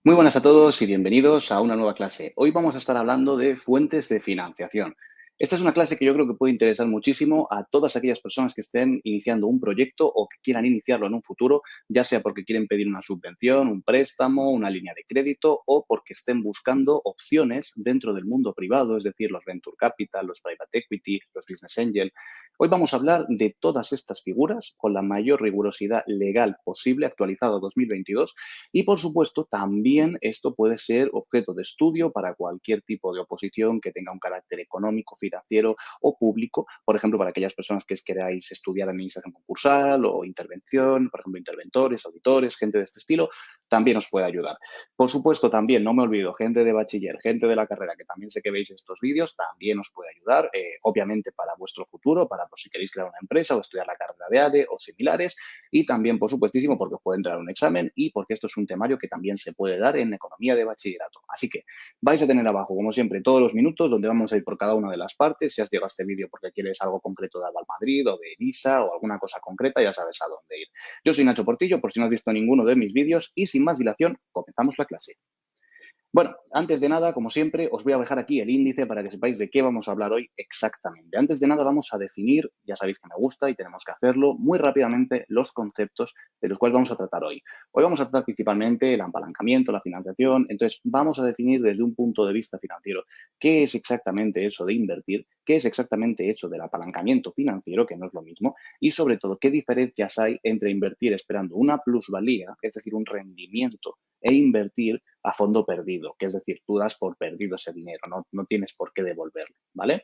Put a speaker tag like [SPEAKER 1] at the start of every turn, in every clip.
[SPEAKER 1] Muy buenas a todos y bienvenidos a una nueva clase. Hoy vamos a estar hablando de fuentes de financiación. Esta es una clase que yo creo que puede interesar muchísimo a todas aquellas personas que estén iniciando un proyecto o que quieran iniciarlo en un futuro, ya sea porque quieren pedir una subvención, un préstamo, una línea de crédito o porque estén buscando opciones dentro del mundo privado, es decir, los venture capital, los private equity, los business angel. Hoy vamos a hablar de todas estas figuras con la mayor rigurosidad legal posible, actualizado a 2022. Y, por supuesto, también esto puede ser objeto de estudio para cualquier tipo de oposición que tenga un carácter económico, financiero o público. Por ejemplo, para aquellas personas que queráis estudiar administración concursal o intervención, por ejemplo, interventores, auditores, gente de este estilo, también os puede ayudar. Por supuesto, también, no me olvido, gente de bachiller, gente de la carrera, que también sé que veis estos vídeos, también os puede ayudar, obviamente para vuestro futuro, para por si queréis crear una empresa o estudiar la carrera de ADE o similares. Y también, por supuestísimo, porque os puede entrar un examen y porque esto es un temario que también se puede dar en economía de bachillerato. Así que vais a tener abajo, como siempre, todos los minutos donde vamos a ir por cada una de las partes. Si has llegado a este vídeo porque quieres algo concreto de Aval Madrid o de ENISA o alguna cosa concreta, ya sabes a dónde ir. Yo soy Nacho Portillo, por si no has visto ninguno de mis vídeos, y sin más dilación, comenzamos la clase. Bueno, antes de nada, como siempre, os voy a dejar aquí el índice para que sepáis de qué vamos a hablar hoy exactamente. Antes de nada, vamos a definir, ya sabéis que me gusta y tenemos que hacerlo muy rápidamente, los conceptos de los cuales vamos a tratar hoy. Hoy vamos a tratar principalmente el apalancamiento, la financiación. Entonces, vamos a definir desde un punto de vista financiero qué es exactamente eso de invertir, qué es exactamente eso del apalancamiento financiero, que no es lo mismo, y sobre todo, qué diferencias hay entre invertir esperando una plusvalía, es decir, un rendimiento, e invertir a fondo perdido, que es decir, tú das por perdido ese dinero, no tienes por qué devolverlo, ¿vale?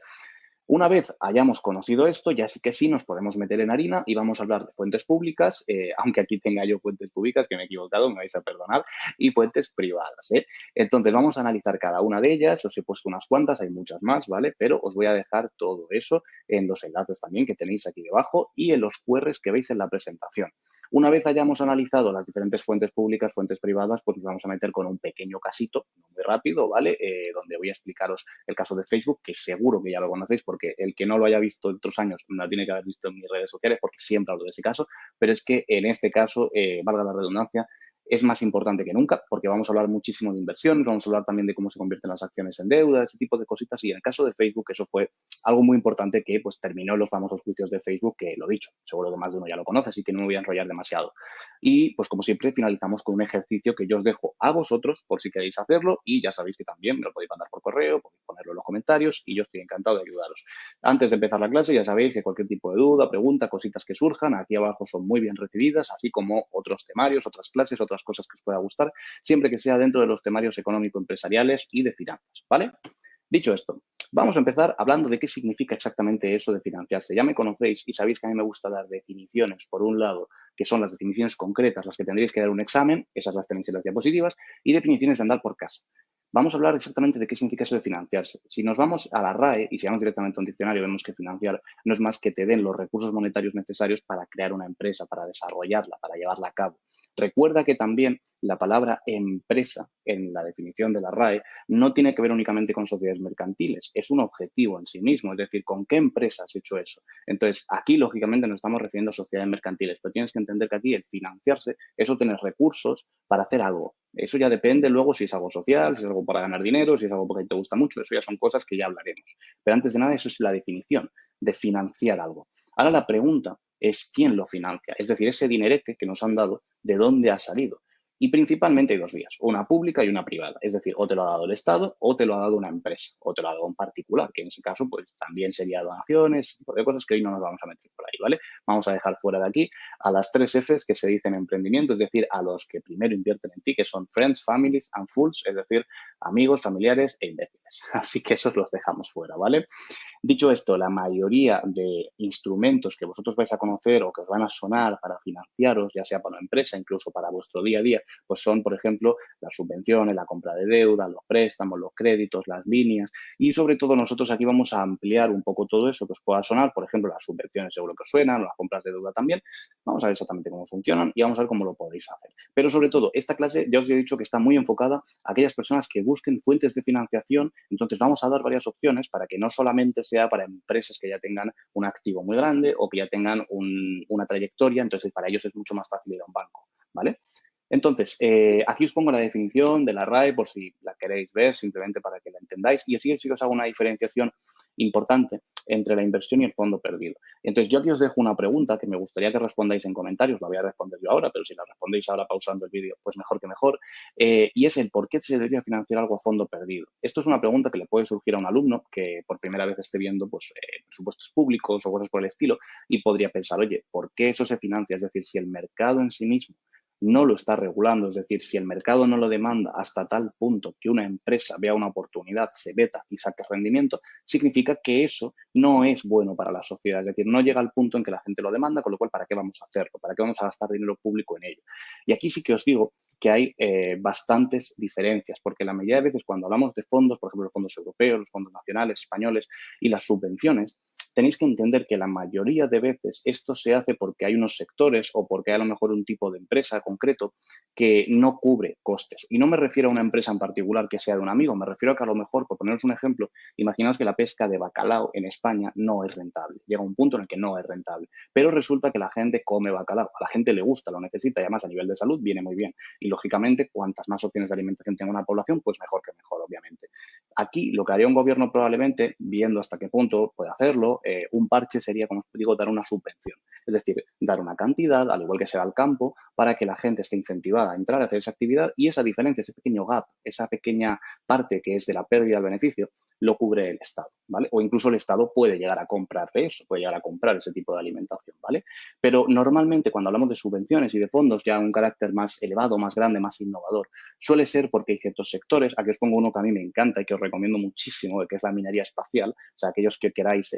[SPEAKER 1] Una vez hayamos conocido esto, ya sí que sí nos podemos meter en harina y vamos a hablar de fuentes públicas, aunque aquí tenga yo fuentes públicas, que me he equivocado, me vais a perdonar, y fuentes privadas, ¿eh? Entonces, vamos a analizar cada una de ellas, os he puesto unas cuantas, hay muchas más, ¿vale? Pero os voy a dejar todo eso en los enlaces también que tenéis aquí debajo y en los QRs que veis en la presentación. Una vez hayamos analizado las diferentes fuentes públicas, fuentes privadas, pues nos vamos a meter con un pequeño casito, muy rápido, ¿vale? Donde voy a explicaros el caso de Facebook, que seguro que ya lo conocéis, porque el que no lo haya visto en otros años no lo tiene que haber visto en mis redes sociales, porque siempre hablo de ese caso, pero es que en este caso, valga la redundancia, es más importante que nunca, porque vamos a hablar muchísimo de inversión, vamos a hablar también de cómo se convierten las acciones en deuda, ese tipo de cositas, y en el caso de Facebook eso fue algo muy importante que pues terminó en los famosos juicios de Facebook, que lo dicho, seguro que más de uno ya lo conoce, así que no me voy a enrollar demasiado. Y pues como siempre finalizamos con un ejercicio que yo os dejo a vosotros por si queréis hacerlo, y ya sabéis que también me lo podéis mandar por correo, podéis ponerlo en los comentarios y yo estoy encantado de ayudaros. Antes de empezar la clase ya sabéis que cualquier tipo de duda, pregunta, cositas que surjan, aquí abajo son muy bien recibidas, así como otros temarios, otras clases, otras cosas que os pueda gustar, siempre que sea dentro de los temarios económico-empresariales y de finanzas, ¿vale? Dicho esto, vamos a empezar hablando de qué significa exactamente eso de financiarse. Ya me conocéis y sabéis que a mí me gusta dar definiciones, por un lado, que son las definiciones concretas, las que tendréis que dar un examen, esas las tenéis en las diapositivas, y definiciones de andar por casa. Vamos a hablar exactamente de qué significa eso de financiarse. Si nos vamos a la RAE y si vamos directamente a un diccionario, vemos que financiar no es más que te den los recursos monetarios necesarios para crear una empresa, para desarrollarla, para llevarla a cabo. Recuerda que también la palabra empresa en la definición de la RAE no tiene que ver únicamente con sociedades mercantiles, es un objetivo en sí mismo, es decir, ¿con qué empresa has hecho eso? Entonces, aquí lógicamente nos estamos refiriendo a sociedades mercantiles, pero tienes que entender que aquí el financiarse es obtener recursos para hacer algo. Eso ya depende luego si es algo social, si es algo para ganar dinero, si es algo porque te gusta mucho, eso ya son cosas que ya hablaremos. Pero antes de nada, eso es la definición de financiar algo. Ahora la pregunta es quién lo financia, es decir, ese dinerete que nos han dado, ¿de dónde ha salido? Y principalmente hay dos vías, una pública y una privada. Es decir, o te lo ha dado el Estado o te lo ha dado una empresa o te lo ha dado un particular, que en ese caso pues también sería donaciones, ese tipo de cosas que hoy no nos vamos a meter por ahí, ¿vale? Vamos a dejar fuera de aquí a las tres Fs que se dicen en emprendimiento, es decir, a los que primero invierten en ti, que son friends, families and fools, es decir, amigos, familiares e imbéciles. Así que esos los dejamos fuera, ¿vale? Dicho esto, la mayoría de instrumentos que vosotros vais a conocer o que os van a sonar para financiaros, ya sea para una empresa, incluso para vuestro día a día, pues son, por ejemplo, las subvenciones, la compra de deuda, los préstamos, los créditos, las líneas y sobre todo nosotros aquí vamos a ampliar un poco todo eso que os pueda sonar, por ejemplo, las subvenciones seguro que os suenan, las compras de deuda también. Vamos a ver exactamente cómo funcionan y vamos a ver cómo lo podéis hacer. Pero sobre todo, esta clase ya os he dicho que está muy enfocada a aquellas personas que busquen fuentes de financiación, entonces vamos a dar varias opciones para que no solamente sea para empresas que ya tengan un activo muy grande o que ya tengan una trayectoria, entonces para ellos es mucho más fácil ir a un banco, ¿vale? Entonces, aquí os pongo la definición de la RAE por si la queréis ver, simplemente para que la entendáis. Y así sí que os hago una diferenciación importante entre la inversión y el fondo perdido. Entonces, yo aquí os dejo una pregunta que me gustaría que respondáis en comentarios. La voy a responder yo ahora, pero si la respondéis ahora pausando el vídeo, pues mejor que mejor. Y es el por qué se debería financiar algo a fondo perdido. Esto es una pregunta que le puede surgir a un alumno que por primera vez esté viendo pues, presupuestos públicos o cosas por el estilo y podría pensar, oye, ¿por qué eso se financia? Es decir, si el mercado en sí mismo no lo está regulando, es decir, si el mercado no lo demanda hasta tal punto que una empresa vea una oportunidad, se veta y saque rendimiento, significa que eso no es bueno para la sociedad, es decir, no llega al punto en que la gente lo demanda, con lo cual, ¿para qué vamos a hacerlo? ¿Para qué vamos a gastar dinero público en ello? Y aquí sí que os digo que hay bastantes diferencias, porque la mayoría de veces cuando hablamos de fondos, por ejemplo, los fondos europeos, los fondos nacionales, españoles y las subvenciones, tenéis que entender que la mayoría de veces esto se hace porque hay unos sectores o porque hay a lo mejor un tipo de empresa concreto que no cubre costes. Y no me refiero a una empresa en particular que sea de un amigo, me refiero a que a lo mejor, por poneros un ejemplo, imaginaos que la pesca de bacalao en España no es rentable. Llega un punto en el que no es rentable. Pero resulta que la gente come bacalao, a la gente le gusta, lo necesita y además a nivel de salud viene muy bien. Y lógicamente, cuantas más opciones de alimentación tenga una población, pues mejor que mejor, obviamente. Aquí lo que haría un gobierno probablemente, viendo hasta qué punto puede hacerlo, un parche sería, como os digo, dar una subvención. Es decir, dar una cantidad, al igual que se da al campo, para que la gente esté incentivada a entrar a hacer esa actividad y esa diferencia, ese pequeño gap, esa pequeña parte que es de la pérdida del beneficio, lo cubre el Estado, ¿vale? O incluso el Estado puede llegar a comprar de eso, puede llegar a comprar ese tipo de alimentación, ¿vale? Pero normalmente cuando hablamos de subvenciones y de fondos ya un carácter más elevado, más grande, más innovador, suele ser porque hay ciertos sectores, aquí os pongo uno que a mí me encanta y que os recomiendo muchísimo, que es la minería espacial, o sea, aquellos que queráis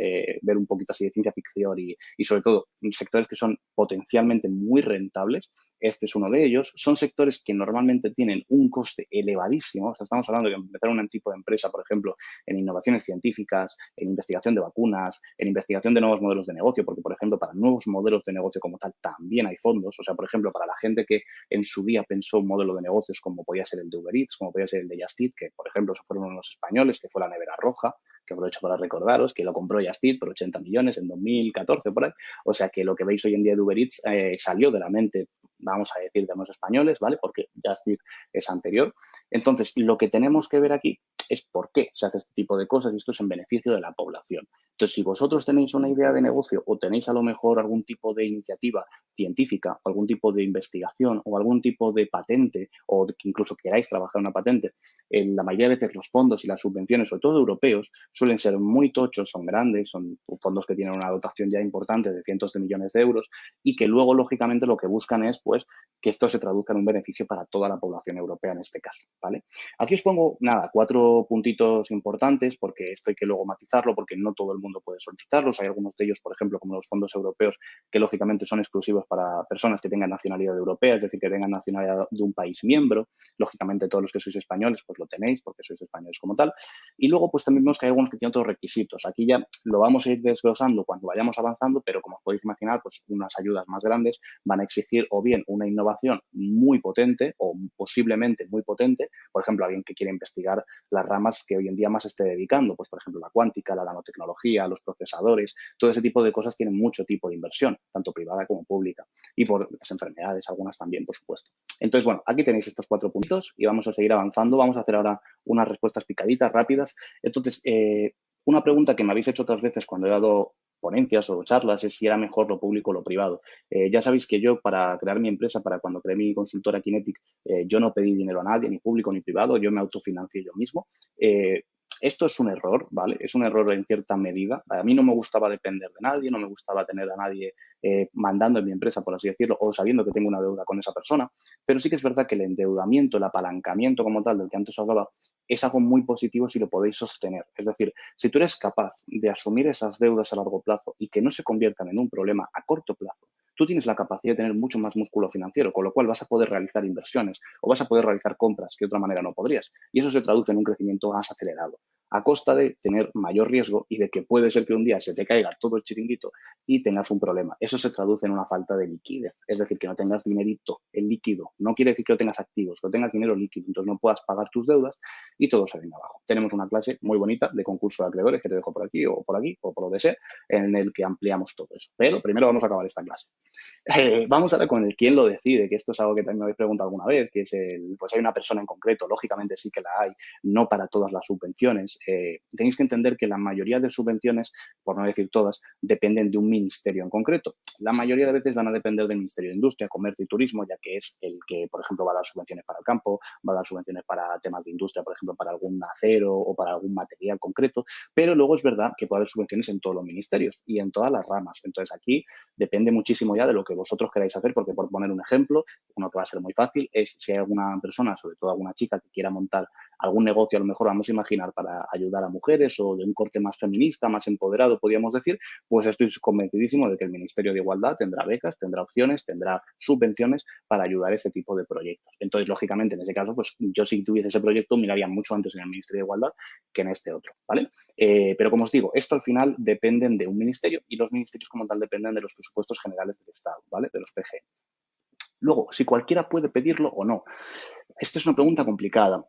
[SPEAKER 1] ver un poquito así de ciencia ficción y sobre todo sectores que son potencialmente muy rentables, este es uno de ellos, son sectores que normalmente tienen un coste elevadísimo, o sea, estamos hablando de empezar un tipo de empresa, por ejemplo, en innovaciones científicas, en investigación de vacunas, en investigación de nuevos modelos de negocio, porque, por ejemplo, para nuevos modelos de negocio como tal también hay fondos, o sea, por ejemplo, para la gente que en su día pensó un modelo de negocios como podía ser el de Uber Eats, como podía ser el de Just Eat, que, por ejemplo, fueron los españoles, que fue la nevera roja, que aprovecho para recordaros, que lo compró Just Eat por 80 millones en 2014, por ahí. O sea, que lo que veis hoy en día de Uber Eats salió de la mente, vamos a decir, de los españoles, ¿vale? Porque Just Eat es anterior. Entonces, lo que tenemos que ver aquí es por qué se hace este tipo de cosas y esto es en beneficio de la población. Entonces, si vosotros tenéis una idea de negocio o tenéis a lo mejor algún tipo de iniciativa científica, o algún tipo de investigación o algún tipo de patente o que incluso queráis trabajar una patente, en la mayoría de veces los fondos y las subvenciones, sobre todo europeos, suelen ser muy tochos, son grandes, son fondos que tienen una dotación ya importante de cientos de millones de euros y que luego, lógicamente, lo que buscan es pues, que esto se traduzca en un beneficio para toda la población europea en este caso, ¿vale? Aquí os pongo, nada, 4 puntitos importantes porque esto hay que luego matizarlo porque no todo el mundo puede solicitarlos. Hay algunos de ellos, por ejemplo, como los fondos europeos, que lógicamente son exclusivos para personas que tengan nacionalidad europea, es decir, que tengan nacionalidad de un país miembro. Lógicamente, todos los que sois españoles, pues lo tenéis porque sois españoles como tal. Y luego, pues también vemos que hay algunos que tienen otros requisitos. Aquí ya lo vamos a ir desglosando cuando vayamos avanzando, pero como os podéis imaginar, pues unas ayudas más grandes van a exigir o bien una innovación muy potente o posiblemente muy potente, por ejemplo, alguien que quiere investigar las ramas que hoy en día más esté dedicando, pues por ejemplo la cuántica, la nanotecnología, los procesadores, todo ese tipo de cosas tienen mucho tipo de inversión, tanto privada como pública, y por las enfermedades, algunas también, por supuesto. Entonces, bueno, aquí tenéis estos 4 puntos y vamos a seguir avanzando, vamos a hacer ahora unas respuestas picaditas, rápidas. Entonces, una pregunta que me habéis hecho otras veces cuando he dado ponencias o charlas es si era mejor lo público o lo privado. Ya sabéis que yo para crear mi empresa, para cuando creé mi consultora Kinetic, yo no pedí dinero a nadie, ni público ni privado, yo me autofinancié yo mismo. Esto es un error, ¿vale? Es un error en cierta medida. A mí no me gustaba depender de nadie, no me gustaba tener a nadie mandando en mi empresa, por así decirlo, o sabiendo que tengo una deuda con esa persona. Pero sí que es verdad que el endeudamiento, el apalancamiento como tal, del que antes hablaba, es algo muy positivo si lo podéis sostener. Es decir, si tú eres capaz de asumir esas deudas a largo plazo y que no se conviertan en un problema a corto plazo, tú tienes la capacidad de tener mucho más músculo financiero, con lo cual vas a poder realizar inversiones o vas a poder realizar compras que de otra manera no podrías. Y eso se traduce en un crecimiento más acelerado. a costa de tener mayor riesgo y de que puede ser que un día se te caiga todo el chiringuito y tengas un problema. Eso se traduce en una falta de liquidez, es decir, que no tengas dinerito en líquido. No quiere decir que no tengas activos, que no tengas dinero líquido, entonces no puedas pagar tus deudas y todo se venga abajo. Tenemos una clase muy bonita de concurso de acreedores que te dejo por aquí o por donde sea, en el que ampliamos todo eso. Pero primero vamos a acabar esta clase. Vamos ahora con el quién lo decide, que esto es algo que también me habéis preguntado alguna vez, que es pues hay una persona en concreto, lógicamente sí que la hay, no para todas las subvenciones. Tenéis que entender que la mayoría de subvenciones, por no decir todas, dependen de un ministerio en concreto. La mayoría de veces van a depender del Ministerio de Industria, Comercio y Turismo, ya que es el que, por ejemplo, va a dar subvenciones para el campo, va a dar subvenciones para temas de industria, por ejemplo, para algún acero o para algún material concreto, pero luego es verdad que puede haber subvenciones en todos los ministerios y en todas las ramas. Entonces aquí depende muchísimo ya de lo que vosotros queráis hacer, porque por poner un ejemplo, uno que va a ser muy fácil es si hay alguna persona, sobre todo alguna chica que quiera montar algún negocio, a lo mejor vamos a imaginar para ayudar a mujeres o de un corte más feminista, más empoderado, podríamos decir, pues estoy convencidísimo de que el Ministerio de Igualdad tendrá becas, tendrá opciones, tendrá subvenciones para ayudar a este tipo de proyectos. Entonces, lógicamente, en ese caso, pues yo si tuviese ese proyecto miraría mucho antes en el Ministerio de Igualdad que en este otro, ¿vale? Pero como os digo, esto al final dependen de un ministerio y los ministerios como tal dependen de los presupuestos generales del Estado, ¿vale? De los PG. Luego, si cualquiera puede pedirlo o no. Esta es una pregunta complicada.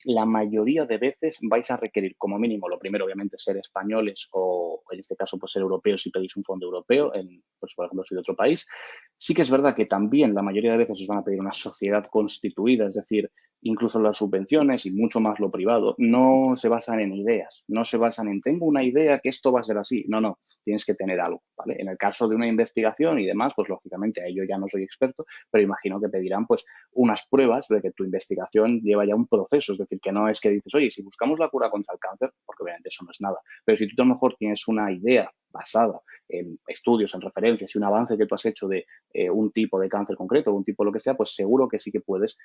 [SPEAKER 1] La mayoría de veces vais a requerir, como mínimo, lo primero, obviamente, ser españoles o, en este caso, pues ser europeos si pedís un fondo europeo, pues, por ejemplo, si de otro país. Sí que es verdad que también la mayoría de veces os van a pedir una sociedad constituida, es decir, incluso las subvenciones y mucho más lo privado, no se basan en ideas, no se basan en tengo una idea que esto va a ser así. No, no, tienes que tener algo, ¿vale? En el caso de una investigación y demás, pues lógicamente, ahí yo ya no soy experto, pero imagino que pedirán pues unas pruebas de que tu investigación lleva ya un proceso, es decir, que no es que dices, oye, si buscamos la cura contra el cáncer, porque obviamente eso no es nada, pero si tú a lo mejor tienes una idea basada en estudios, en referencias y un avance que tú has hecho de un tipo de cáncer concreto, un tipo de lo que sea, pues seguro que sí que puedes,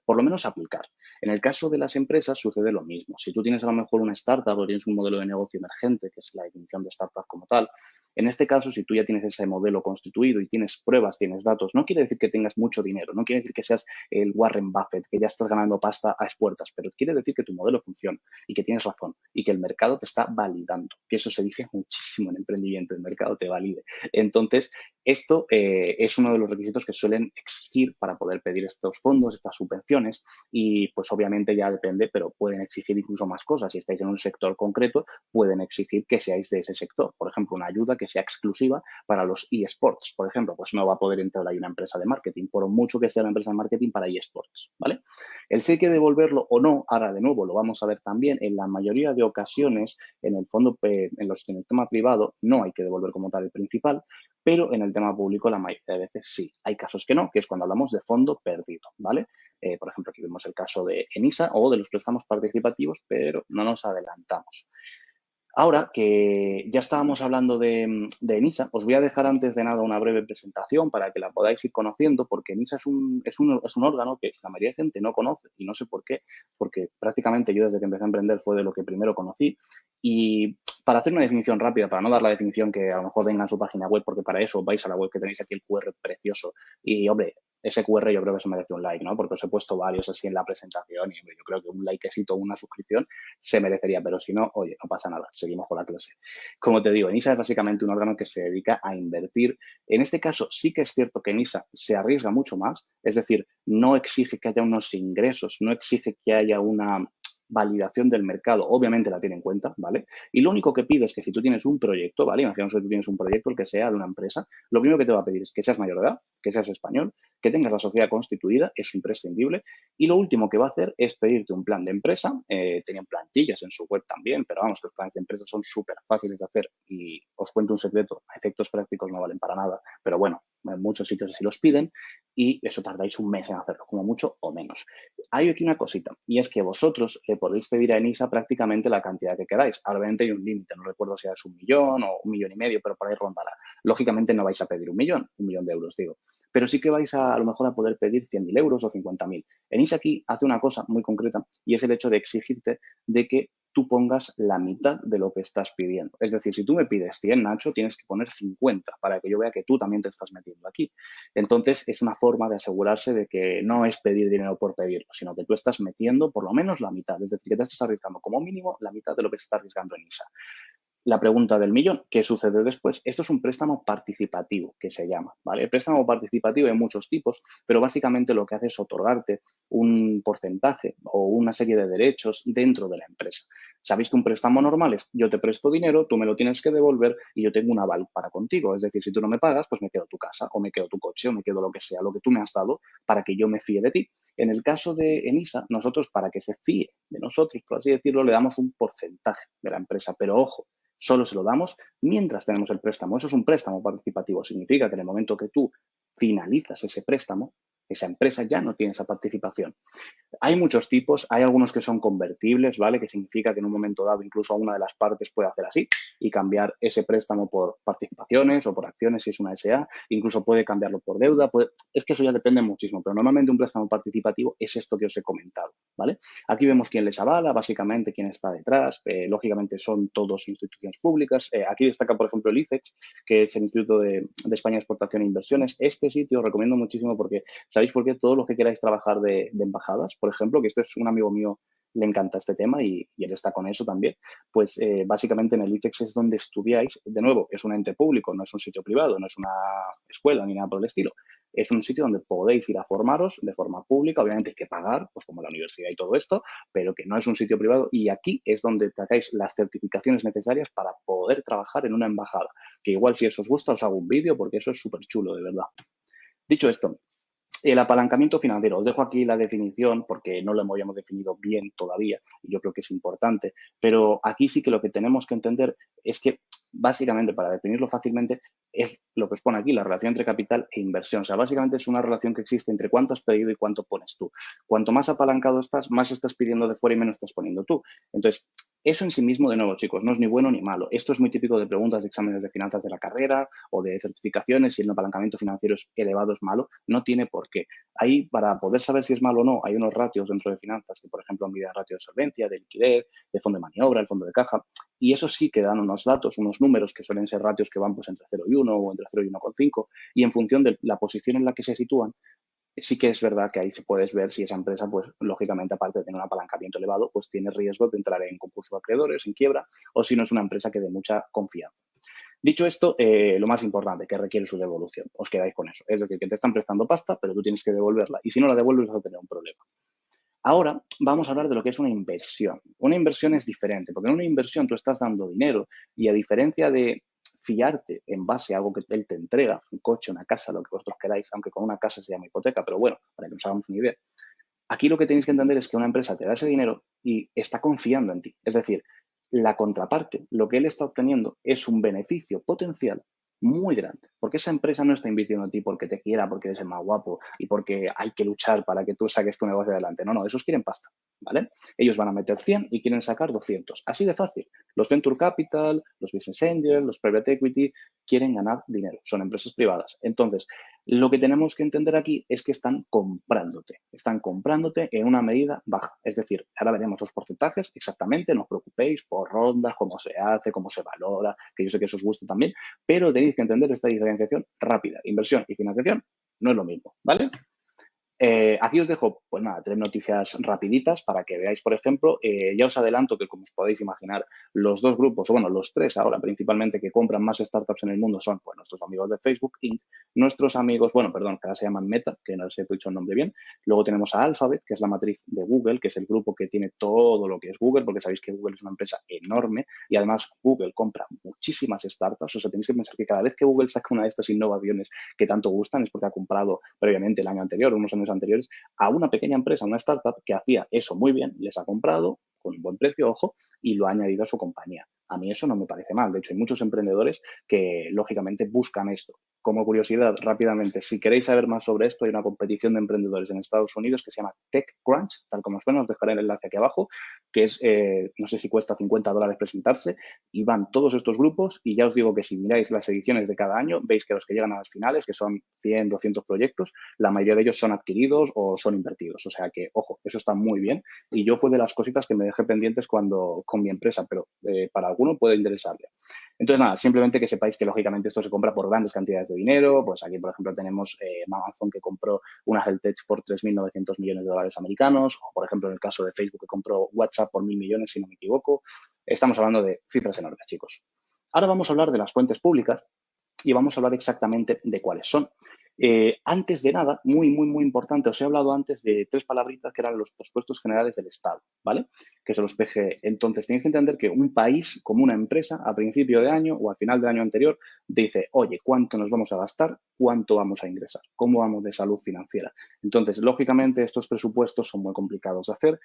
[SPEAKER 1] por lo menos, aplicar. En el caso de las empresas sucede lo mismo. Si tú tienes a lo mejor una startup o tienes un modelo de negocio emergente, que es la definición de startup como tal, en este caso, si tú ya tienes ese modelo constituido y tienes pruebas, tienes datos, no quiere decir que tengas mucho dinero, no quiere decir que seas el Warren Buffett, que ya estás ganando pasta a expuertas, pero quiere decir que tu modelo funciona y que tienes razón y que el mercado te está validando, que eso se dice muchísimo en emprendimiento, el mercado te valide. Entonces, esto es uno de los requisitos que suelen exigir para poder pedir estos fondos, estas subvenciones y pues obviamente ya depende, pero pueden exigir incluso más cosas. Si estáis en un sector concreto, pueden exigir que seáis de ese sector. Por ejemplo, una ayuda que sea exclusiva para los eSports, por ejemplo, pues no va a poder entrar ahí una empresa de marketing, por mucho que sea una empresa de marketing para eSports, ¿vale? El si hay que devolverlo o no, ahora de nuevo lo vamos a ver también, en la mayoría de ocasiones, en el fondo, en el tema privado, no hay que devolver como tal el principal, pero en el tema público la mayoría de veces sí. Hay casos que no, que es cuando hablamos de fondo perdido, ¿vale? Por ejemplo, aquí vemos el caso de ENISA o de los préstamos participativos, pero no nos adelantamos. Ahora que ya estábamos hablando de ENISA, os voy a dejar antes de nada una breve presentación para que la podáis ir conociendo, porque ENISA es un órgano que la mayoría de gente no conoce y no sé por qué, porque prácticamente yo desde que empecé a emprender fue de lo que primero conocí. Y para hacer una definición rápida, para no dar la definición que a lo mejor venga en su página web, porque para eso vais a la web que tenéis aquí el QR precioso. Y, hombre, ese QR yo creo que se merece un like, ¿no? Porque os he puesto varios así en la presentación y, hombre, yo creo que un likecito o una suscripción se merecería, pero si no, oye, no pasa nada, seguimos con la clase. Como te digo, ENISA es básicamente un órgano que se dedica a invertir. En este caso, sí que es cierto que ENISA se arriesga mucho más, es decir, no exige que haya unos ingresos, no exige que haya una validación del mercado, obviamente la tiene en cuenta, ¿vale? Y lo único que pide es que si tú tienes un proyecto, ¿vale? Imaginemos que tú tienes un proyecto, el que sea, de una empresa, lo primero que te va a pedir es que seas mayor de edad, que seas español, que tengas la sociedad constituida, es imprescindible, y lo último que va a hacer es pedirte un plan de empresa. Tienen plantillas en su web también, pero vamos, los planes de empresa son súper fáciles de hacer y os cuento un secreto, a efectos prácticos no valen para nada, pero bueno, en muchos sitios así los piden y eso tardáis un mes en hacerlo, como mucho o menos. Hay aquí una cosita y es que vosotros le podéis pedir a ENISA prácticamente la cantidad que queráis. Obviamente hay un límite, no recuerdo si es 1 millón o 1,5 millones, pero por ahí rondará. Lógicamente no vais a pedir 1 millón de euros, digo, pero sí que vais a lo mejor a poder pedir 100.000 euros o 50.000. ENISA aquí hace una cosa muy concreta y es el hecho de exigirte de que tú pongas la mitad de lo que estás pidiendo. Es decir, si tú me pides 100, Nacho, tienes que poner 50 para que yo vea que tú también te estás metiendo aquí. Entonces, es una forma de asegurarse de que no es pedir dinero por pedirlo, sino que tú estás metiendo por lo menos la mitad. Es decir, que te estás arriesgando como mínimo la mitad de lo que se está arriesgando en ISA. La pregunta del millón, ¿qué sucede después? Esto es un préstamo participativo, que se llama, ¿vale? El préstamo participativo hay muchos tipos, pero básicamente lo que hace es otorgarte un porcentaje o una serie de derechos dentro de la empresa. Sabéis que un préstamo normal es yo te presto dinero, tú me lo tienes que devolver y yo tengo un aval para contigo. Es decir, si tú no me pagas, pues me quedo tu casa o me quedo tu coche o me quedo lo que sea, lo que tú me has dado para que yo me fíe de ti. En el caso de Enisa, nosotros para que se fíe de nosotros, por así decirlo, le damos un porcentaje de la empresa. Pero ojo, solo se lo damos mientras tenemos el préstamo. Eso es un préstamo participativo. Significa que en el momento que tú finalizas ese préstamo, esa empresa ya no tiene esa participación. Hay muchos tipos, hay algunos que son convertibles, ¿vale? Que significa que en un momento dado incluso una de las partes puede hacer así y cambiar ese préstamo por participaciones o por acciones si es una SA, incluso puede cambiarlo por deuda, es que eso ya depende muchísimo, pero normalmente un préstamo participativo es esto que os he comentado, ¿vale? Aquí vemos quién les avala, básicamente quién está detrás, lógicamente son todos instituciones públicas. Aquí destaca, por ejemplo, el ICEX, que es el Instituto de España de Exportación e Inversiones. Este sitio os recomiendo muchísimo porque, ¿sabéis por qué? Todos los que queráis trabajar de embajadas, por ejemplo, que este es un amigo mío, le encanta este tema y él está con eso también, pues básicamente en el ICEX es donde estudiáis. De nuevo, es un ente público, no es un sitio privado, no es una escuela ni nada por el estilo. Es un sitio donde podéis ir a formaros de forma pública, obviamente hay que pagar, pues como la universidad y todo esto, pero que no es un sitio privado y aquí es donde sacáis las certificaciones necesarias para poder trabajar en una embajada, que igual si eso os gusta os hago un vídeo porque eso es súper chulo, de verdad. Dicho esto, el apalancamiento financiero, os dejo aquí la definición porque no lo habíamos definido bien todavía y yo creo que es importante, pero aquí sí que lo que tenemos que entender es que básicamente para definirlo fácilmente es lo que os pone aquí, la relación entre capital e inversión. O sea, básicamente es una relación que existe entre cuánto has pedido y cuánto pones tú. Cuanto más apalancado estás, más estás pidiendo de fuera y menos estás poniendo tú. Entonces, eso en sí mismo, de nuevo, chicos, no es ni bueno ni malo. Esto es muy típico de preguntas de exámenes de finanzas de la carrera o de certificaciones. Si el apalancamiento financiero es elevado, es malo. No tiene por qué. Ahí, para poder saber si es malo o no, hay unos ratios dentro de finanzas que, por ejemplo, miden ratio de solvencia, de liquidez, de fondo de maniobra, el fondo de caja, y eso sí que dan unos datos, unos números que suelen ser ratios que van pues entre 0 y 1 o entre 0 y 1,5, y en función de la posición en la que se sitúan, sí que es verdad que ahí se puedes ver si esa empresa, pues lógicamente, aparte de tener un apalancamiento elevado, pues tiene riesgo de entrar en concurso de acreedores, en quiebra, o si no es una empresa que dé mucha confianza. Dicho esto, lo más importante, que requiere su devolución. Os quedáis con eso. Es decir, que te están prestando pasta, pero tú tienes que devolverla. Y si no la devuelves, vas a tener un problema. Ahora vamos a hablar de lo que es una inversión. Una inversión es diferente, porque en una inversión tú estás dando dinero y a diferencia de fiarte en base a algo que él te entrega, un coche, una casa, lo que vosotros queráis, aunque con una casa se llama hipoteca, pero bueno, para que nos hagamos una idea. Aquí lo que tenéis que entender es que una empresa te da ese dinero y está confiando en ti. Es decir, la contraparte, lo que él está obteniendo es un beneficio potencial muy grande, porque esa empresa no está invirtiendo en ti porque te quiera, porque eres el más guapo y porque hay que luchar para que tú saques tu negocio adelante. No, no, esos quieren pasta, ¿vale? Ellos van a meter 100 y quieren sacar 200. Así de fácil. Los Venture Capital, los Business Angels, los Private Equity quieren ganar dinero. Son empresas privadas. Entonces, lo que tenemos que entender aquí es que están comprándote en una medida baja. Es decir, ahora veremos los porcentajes exactamente, no os preocupéis por rondas, cómo se hace, cómo se valora, que yo sé que eso os gusta también, pero tenéis que entender esta diferenciación rápida. Inversión y financiación no es lo mismo, ¿vale? Aquí os dejo, pues nada, 3 noticias rapiditas para que veáis, por ejemplo, ya os adelanto que, como os podéis imaginar, los dos grupos, o bueno, los tres ahora principalmente que compran más startups en el mundo son pues nuestros amigos de Facebook Inc., nuestros amigos, bueno, perdón, que ahora se llaman Meta, que no sé si he dicho el nombre bien, luego tenemos a Alphabet, que es la matriz de Google, que es el grupo que tiene todo lo que es Google, porque sabéis que Google es una empresa enorme y además Google compra muchísimas startups, o sea, tenéis que pensar que cada vez que Google saca una de estas innovaciones que tanto gustan es porque ha comprado previamente el año anterior, unos años anteriores, a una pequeña empresa, una startup que hacía eso muy bien, les ha comprado con un buen precio, ojo, y lo ha añadido a su compañía. A mí eso no me parece mal. De hecho, hay muchos emprendedores que, lógicamente, buscan esto. como curiosidad, rápidamente, si queréis saber más sobre esto, hay una competición de emprendedores en Estados Unidos que se llama TechCrunch, tal como suena, os dejaré el enlace aquí abajo, que es, no sé si cuesta $50 presentarse, y van todos estos grupos, y ya os digo que si miráis las ediciones de cada año, veis que los que llegan a las finales, que son 100, 200 proyectos, la mayoría de ellos son adquiridos o son invertidos. O sea que, ojo, eso está muy bien. Y yo fue de las cositas que me dejé pendientes cuando con mi empresa, pero para alguno puede interesarle. Entonces, nada, simplemente que sepáis que lógicamente esto se compra por grandes cantidades de dinero. Pues aquí, por ejemplo, tenemos Amazon que compró una Heltech por 3.900 millones de dólares americanos, o por ejemplo, en el caso de Facebook que compró WhatsApp por 1.000 millones, si no me equivoco. Estamos hablando de cifras enormes, chicos. Ahora vamos a hablar de las fuentes públicas y vamos a hablar exactamente de cuáles son. Antes de nada, muy importante, os he hablado antes de tres palabritas que eran los presupuestos generales del Estado, ¿vale? Que son los PGE. Entonces, tenéis que entender que un país, como una empresa, a principio de año o al final del año anterior, dice, oye, ¿cuánto nos vamos a gastar? ¿Cuánto vamos a ingresar? ¿Cómo vamos de salud financiera? Entonces, lógicamente, estos presupuestos son muy complicados de hacer.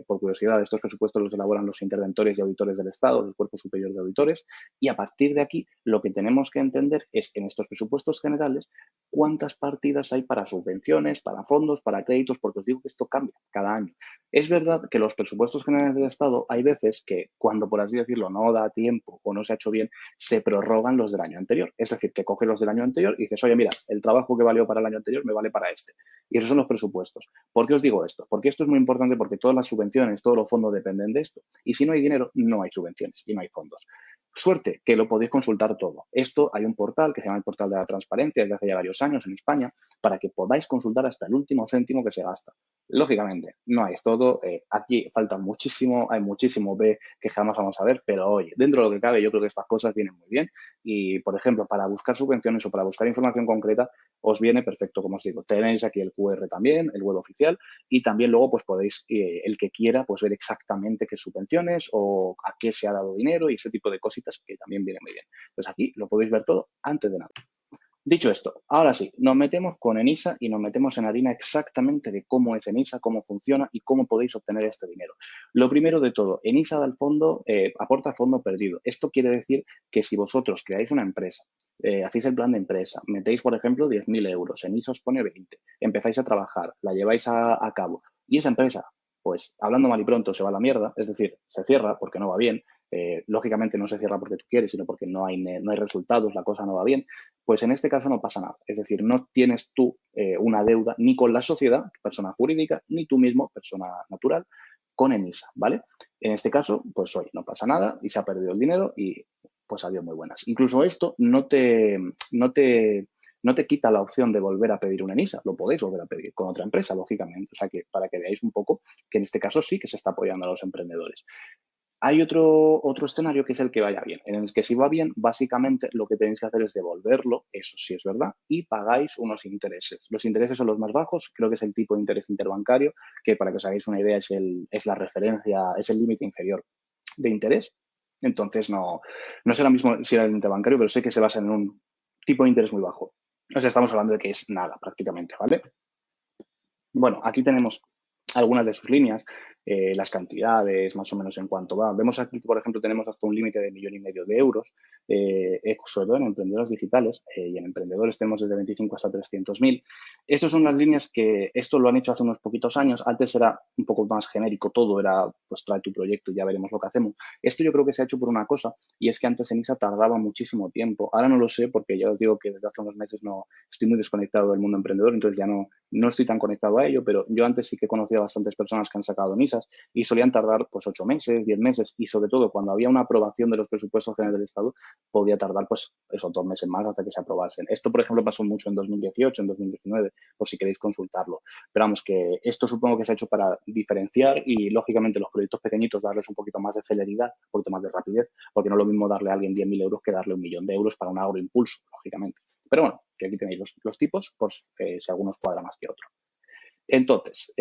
[SPEAKER 1] Por curiosidad, estos presupuestos los elaboran los interventores y auditores del Estado, del Cuerpo Superior de Auditores, y a partir de aquí, lo que tenemos que entender es que en estos presupuestos generales, cuántas partidas hay para subvenciones, para fondos, para créditos, porque os digo que esto cambia cada año. Es verdad que los presupuestos generales del Estado hay veces que cuando, por así decirlo, no da tiempo o no se ha hecho bien, se prorrogan los del año anterior. Es decir, que coges los del año anterior y dices, oye, mira, el trabajo que valió para el año anterior me vale para este. Y esos son los presupuestos. ¿Por qué os digo esto? Porque esto es muy importante porque todas las subvenciones, todos los fondos dependen de esto. Y si no hay dinero, no hay subvenciones y no hay fondos. Suerte, que lo podéis consultar todo. Esto hay un portal que se llama el Portal de la Transparencia desde hace ya varios años en España para que podáis consultar hasta el último céntimo que se gasta. Lógicamente, no hay todo. Aquí falta muchísimo, hay muchísimo B que jamás vamos a ver, pero oye, dentro de lo que cabe, yo creo que estas cosas vienen muy bien. Y, por ejemplo, para buscar subvenciones o para buscar información concreta, os viene perfecto, como os digo. Tenéis aquí el QR también, el web oficial, y también luego pues podéis, el que quiera, pues ver exactamente qué subvenciones o a qué se ha dado dinero y ese tipo de cositas que también viene muy bien. Entonces aquí lo podéis ver todo antes de nada. Dicho esto, ahora sí, nos metemos con ENISA y nos metemos en harina exactamente de cómo es ENISA, cómo funciona y cómo podéis obtener este dinero. Lo primero de todo, ENISA da el fondo, aporta fondo perdido. Esto quiere decir que si vosotros creáis una empresa, hacéis el plan de empresa, metéis, por ejemplo, 10.000 euros, ENISA os pone 20, empezáis a trabajar, la lleváis a cabo y esa empresa, pues hablando mal y pronto, se va a la mierda, es decir, se cierra porque no va bien. Lógicamente no se cierra porque tú quieres, sino porque no hay resultados, la cosa no va bien, pues en este caso no pasa nada. Es decir, no tienes tú una deuda ni con la sociedad, persona jurídica, ni tú mismo, persona natural, con ENISA, ¿vale? En este caso, pues oye, no pasa nada y se ha perdido el dinero y pues adiós muy buenas. Incluso esto no te quita la opción de volver a pedir una ENISA, lo podéis volver a pedir con otra empresa, lógicamente. O sea que para que veáis un poco que en este caso sí que se está apoyando a los emprendedores. Hay otro escenario que es el que vaya bien. En el que si va bien, básicamente lo que tenéis que hacer es devolverlo, eso sí es verdad, y pagáis unos intereses. Los intereses son los más bajos, creo que es el tipo de interés interbancario, que para que os hagáis una idea es la referencia, es el límite inferior de interés. Entonces no sé ahora mismo si era el interbancario, pero sé que se basa en un tipo de interés muy bajo. O sea, estamos hablando de que es nada prácticamente, ¿vale? Bueno, aquí tenemos algunas de sus líneas, las cantidades, más o menos en cuánto va. Vemos aquí, por ejemplo, tenemos hasta un límite de 1,5 millones de euros, sobre todo en emprendedores digitales, y en emprendedores tenemos desde 25 hasta 300.000. Estas son las líneas que esto lo han hecho hace unos poquitos años. Antes era un poco más genérico todo, era pues trae tu proyecto y ya veremos lo que hacemos. Esto yo creo que se ha hecho por una cosa, y es que antes en ISA tardaba muchísimo tiempo. Ahora no lo sé porque ya os digo que desde hace unos meses no estoy muy desconectado del mundo emprendedor, entonces ya no estoy tan conectado a ello, pero yo antes sí que conocía a bastantes personas que han sacado MISAs y solían tardar pues 8 meses, 10 meses y sobre todo cuando había una aprobación de los presupuestos generales del Estado podía tardar pues esos 2 meses más hasta que se aprobasen. Esto, por ejemplo, pasó mucho en 2018, en 2019, por si queréis consultarlo. Pero vamos, que esto supongo que se ha hecho para diferenciar y lógicamente los proyectos pequeñitos darles un poquito más de celeridad, un poquito más de rapidez, porque no es lo mismo darle a alguien 10.000 euros que darle 1 millón de euros para un agroimpulso, lógicamente. Pero bueno, que aquí tenéis los tipos, pues si algunos cuadra más que otro. Entonces,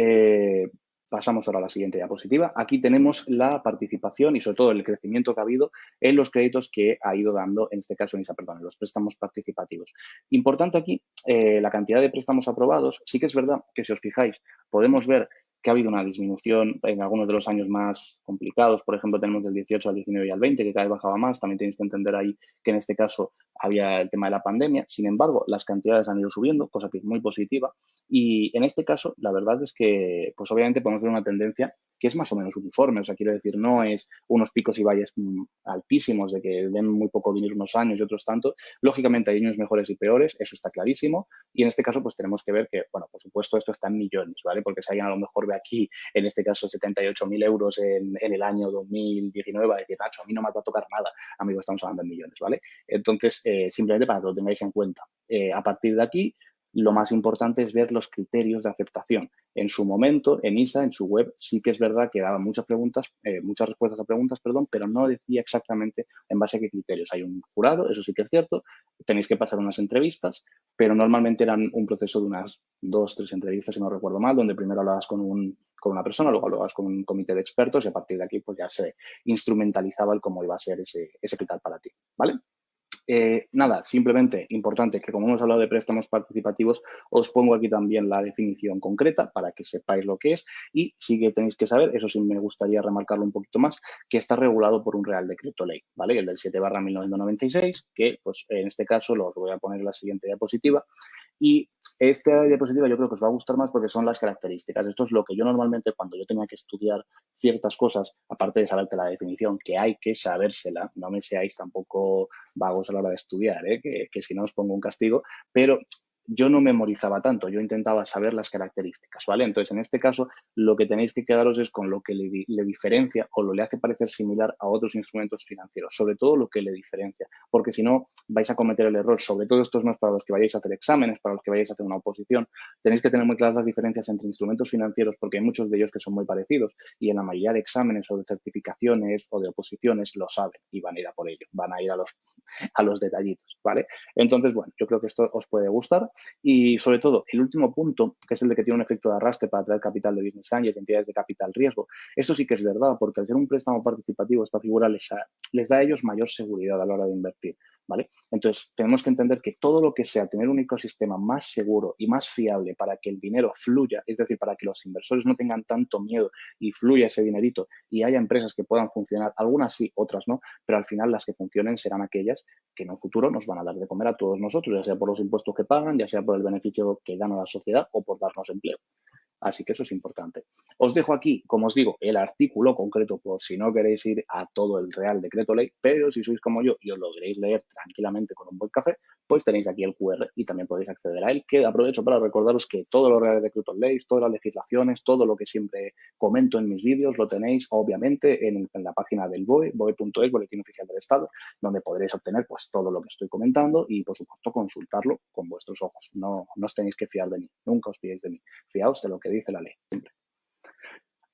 [SPEAKER 1] pasamos ahora a la siguiente diapositiva. Aquí tenemos la participación y sobre todo el crecimiento que ha habido en los créditos que ha ido dando, en este caso, en los préstamos participativos. Importante aquí, la cantidad de préstamos aprobados. Sí que es verdad que si os fijáis, podemos ver que ha habido una disminución en algunos de los años más complicados. Por ejemplo, tenemos del 18 al 19 y al 20, que cada vez bajaba más. También tenéis que entender ahí que en este caso había el tema de la pandemia. Sin embargo, las cantidades han ido subiendo, cosa que es muy positiva. Y en este caso, la verdad es que, pues obviamente podemos ver una tendencia que es más o menos uniforme. O sea, quiero decir, no es unos picos y valles altísimos de que den muy poco dinero unos años y otros tanto. Lógicamente hay años mejores y peores, eso está clarísimo. Y en este caso, pues tenemos que ver que, bueno, por supuesto, esto está en millones, ¿vale? Porque si alguien a lo mejor ve aquí, en este caso, 78.000 euros en el año 2019, va a decir, Nacho, a mí no me va a tocar nada. Amigo, estamos hablando en millones, ¿vale? Entonces, simplemente para que lo tengáis en cuenta. A partir de aquí, lo más importante es ver los criterios de aceptación. En su momento, en ISA, en su web, sí que es verdad que daba muchas preguntas, muchas respuestas a preguntas, perdón, pero no decía exactamente en base a qué criterios. Hay un jurado, eso sí que es cierto, tenéis que pasar unas entrevistas, pero normalmente eran un proceso de unas 2, 3 entrevistas, si no recuerdo mal, donde primero hablabas con una persona, luego hablabas con un comité de expertos y a partir de aquí pues ya se instrumentalizaba el cómo iba a ser ese capital para ti, ¿vale? Nada, simplemente importante que como hemos hablado de préstamos participativos, os pongo aquí también la definición concreta para que sepáis lo que es y sí que tenéis que saber, eso sí me gustaría remarcarlo un poquito más, que está regulado por un Real Decreto Ley, ¿vale? El del 7/1996, que pues en este caso los voy a poner en la siguiente diapositiva. Y esta diapositiva yo creo que os va a gustar más porque son las características. Esto es lo que yo normalmente cuando yo tenía que estudiar ciertas cosas, aparte de saberte la definición, que hay que sabérsela, no me seáis tampoco vagos a la hora de estudiar, ¿eh? Que si no os pongo un castigo, pero yo no memorizaba tanto, yo intentaba saber las características, ¿vale? Entonces, en este caso, lo que tenéis que quedaros es con lo que le diferencia o lo le hace parecer similar a otros instrumentos financieros, sobre todo lo que le diferencia, porque si no vais a cometer el error, sobre todo esto no es para los que vayáis a hacer exámenes, para los que vayáis a hacer una oposición, tenéis que tener muy claras las diferencias entre instrumentos financieros porque hay muchos de ellos que son muy parecidos y en la mayoría de exámenes o de certificaciones o de oposiciones lo saben y van a ir a por ello, van a ir a los detallitos, ¿vale? Entonces, bueno, yo creo que esto os puede gustar y sobre todo el último punto, que es el de que tiene un efecto de arrastre para atraer capital de business angels y entidades de capital riesgo. Esto sí que es verdad, porque al ser un préstamo participativo, esta figura les da a ellos mayor seguridad a la hora de invertir, ¿vale? Entonces, tenemos que entender que todo lo que sea tener un ecosistema más seguro y más fiable para que el dinero fluya, es decir, para que los inversores no tengan tanto miedo y fluya ese dinerito y haya empresas que puedan funcionar, algunas sí, otras no, pero al final las que funcionen serán aquellas que en un futuro nos van a dar de comer a todos nosotros, ya sea por los impuestos que pagan, ya sea por el beneficio que dan a la sociedad o por darnos empleo. Así que eso es importante. Os dejo aquí, como os digo, el artículo concreto por si no queréis ir a todo el Real Decreto Ley, pero si sois como yo y os lo queréis leer tranquilamente con un buen café, pues tenéis aquí el QR y también podéis acceder a él, que aprovecho para recordaros que todos los Reales Decretos Ley, todas las legislaciones, todo lo que siempre comento en mis vídeos, lo tenéis obviamente en la página del BOE, boe.es, Boletín Oficial del Estado, donde podréis obtener pues todo lo que estoy comentando y, por supuesto, consultarlo con vuestros ojos. No os tenéis que fiar de mí, nunca os fiéis de mí. Fiaos de lo que dice la ley.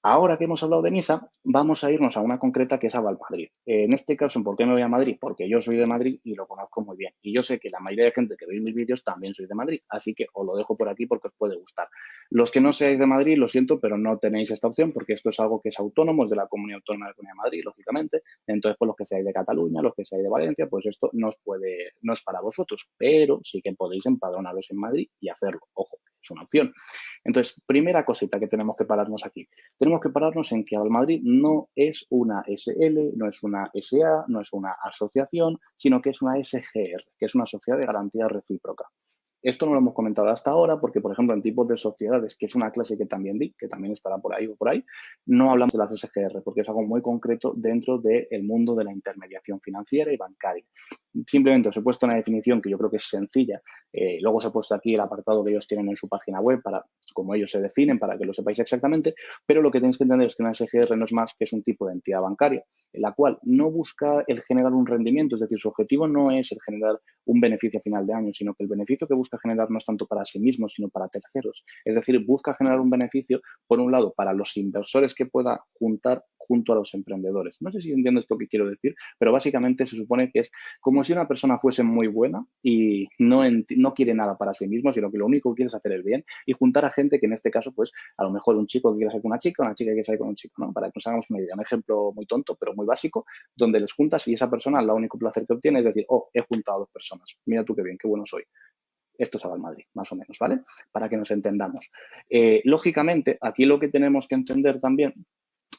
[SPEAKER 1] Ahora que hemos hablado de Niza, vamos a irnos a una concreta que es a Valmadrid. En este caso, ¿por qué me voy a Madrid? Porque yo soy de Madrid y lo conozco muy bien. Y yo sé que la mayoría de gente que veis mis vídeos también soy de Madrid. Así que os lo dejo por aquí porque os puede gustar. Los que no seáis de Madrid, lo siento, pero no tenéis esta opción porque esto es algo que es autónomo, es de la Comunidad Autónoma de la Comunidad de Madrid, lógicamente. Entonces, pues los que seáis de Cataluña, los que seáis de Valencia, pues esto no es para vosotros. Pero sí que podéis empadronaros en Madrid y hacerlo. Ojo, es una opción. Entonces, primera cosita que tenemos que pararnos aquí. Tenemos que pararnos en que Valmadrid no es una SL, no es una SA, no es una asociación, sino que es una SGR, que es una sociedad de garantía recíproca. Esto no lo hemos comentado hasta ahora porque, por ejemplo, en tipos de sociedades, que es una clase que también di, que también estará por ahí o por ahí, no hablamos de las SGR porque es algo muy concreto dentro del mundo de la intermediación financiera y bancaria. Simplemente os he puesto una definición que yo creo que es sencilla. Luego os he puesto aquí el apartado que ellos tienen en su página web para como ellos se definen, para que lo sepáis exactamente, pero lo que tenéis que entender es que una SGR no es más que es un tipo de entidad bancaria, en la cual no busca el generar un rendimiento, es decir, su objetivo no es el generar un beneficio a final de año, sino que el beneficio que busca generar no es tanto para sí mismo, sino para terceros. Es decir, busca generar un beneficio, por un lado, para los inversores que pueda juntar junto a los emprendedores. No sé si entiendo esto que quiero decir, pero básicamente se supone que es como si una persona fuese muy buena y no quiere nada para sí mismo, sino que lo único que quiere es hacer el bien y juntar a gente que en este caso, pues a lo mejor un chico que quiere salir con una chica que quiere salir con un chico, ¿no? Para que nos hagamos una idea. Un ejemplo muy tonto, pero muy básico, donde les juntas y esa persona, el único placer que obtiene es decir, oh, he juntado a dos personas. Mira tú qué bien, qué bueno soy. Esto es a Madrid, más o menos, ¿vale? Para que nos entendamos. Lógicamente, aquí lo que tenemos que entender también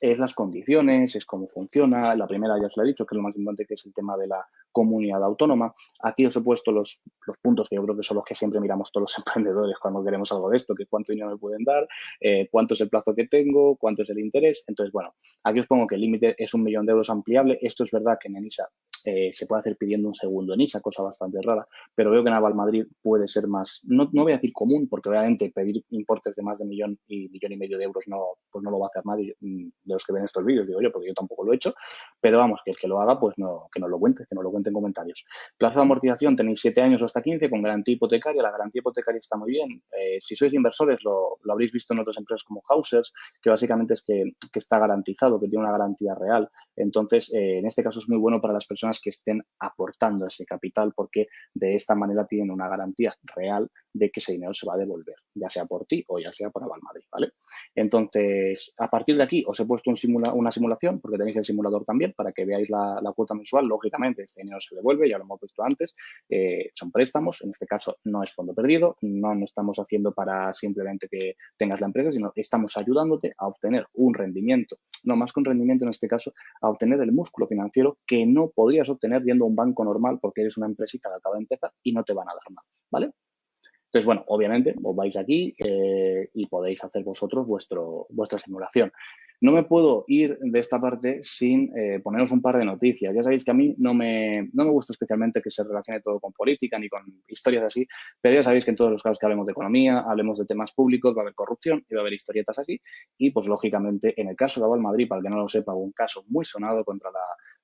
[SPEAKER 1] es las condiciones, es cómo funciona. La primera ya os la he dicho, que es lo más importante, que es el tema de la comunidad autónoma. Aquí os he puesto los puntos que yo creo que son los que siempre miramos todos los emprendedores cuando queremos algo de esto, que cuánto dinero me pueden dar, cuánto es el plazo que tengo, cuánto es el interés. Entonces, bueno, aquí os pongo que el límite es 1 millón de euros ampliable. Esto es verdad que en ENISA se puede hacer pidiendo un segundo ENISA, cosa bastante rara, pero veo que en Aval Madrid puede ser más, no voy a decir común, porque obviamente pedir importes de más de 1,5 millones de euros pues no lo va a hacer nadie de los que ven estos vídeos, digo yo, porque yo tampoco lo he hecho, pero vamos, que el que lo haga, pues no, que nos lo cuente, que nos lo cuente en comentarios. Plazo de amortización tenéis 7 años o hasta 15 con garantía hipotecaria. La garantía hipotecaria está muy bien. Si sois inversores, lo habréis visto en otras empresas como Hausers, que básicamente es que está garantizado, que tiene una garantía real. Entonces, en este caso es muy bueno para las personas que estén aportando ese capital, porque de esta manera tienen una garantía real de que ese dinero se va a devolver, ya sea por ti o ya sea por Aval Madrid, ¿vale? Entonces, a partir de aquí os he puesto una simulación, porque tenéis el simulador también, para que veáis la cuota mensual. Lógicamente, este dinero se devuelve, ya lo hemos visto antes, son préstamos, en este caso no es fondo perdido, no lo estamos haciendo para simplemente que tengas la empresa, sino que estamos ayudándote a obtener un rendimiento, no más que un rendimiento en este caso, a obtener el músculo financiero que no podrías obtener yendo a un banco normal porque eres una empresita que acaba de empezar y no te van a dar nada, ¿vale? Entonces, bueno, obviamente os vais aquí y podéis hacer vosotros vuestra simulación. No me puedo ir de esta parte sin poneros un par de noticias. Ya sabéis que a mí no me gusta especialmente que se relacione todo con política ni con historias así, pero ya sabéis que en todos los casos que hablemos de economía, hablemos de temas públicos, va a haber corrupción y va a haber historietas así. Y pues lógicamente en el caso de Aval Madrid, para el que no lo sepa, hubo un caso muy sonado contra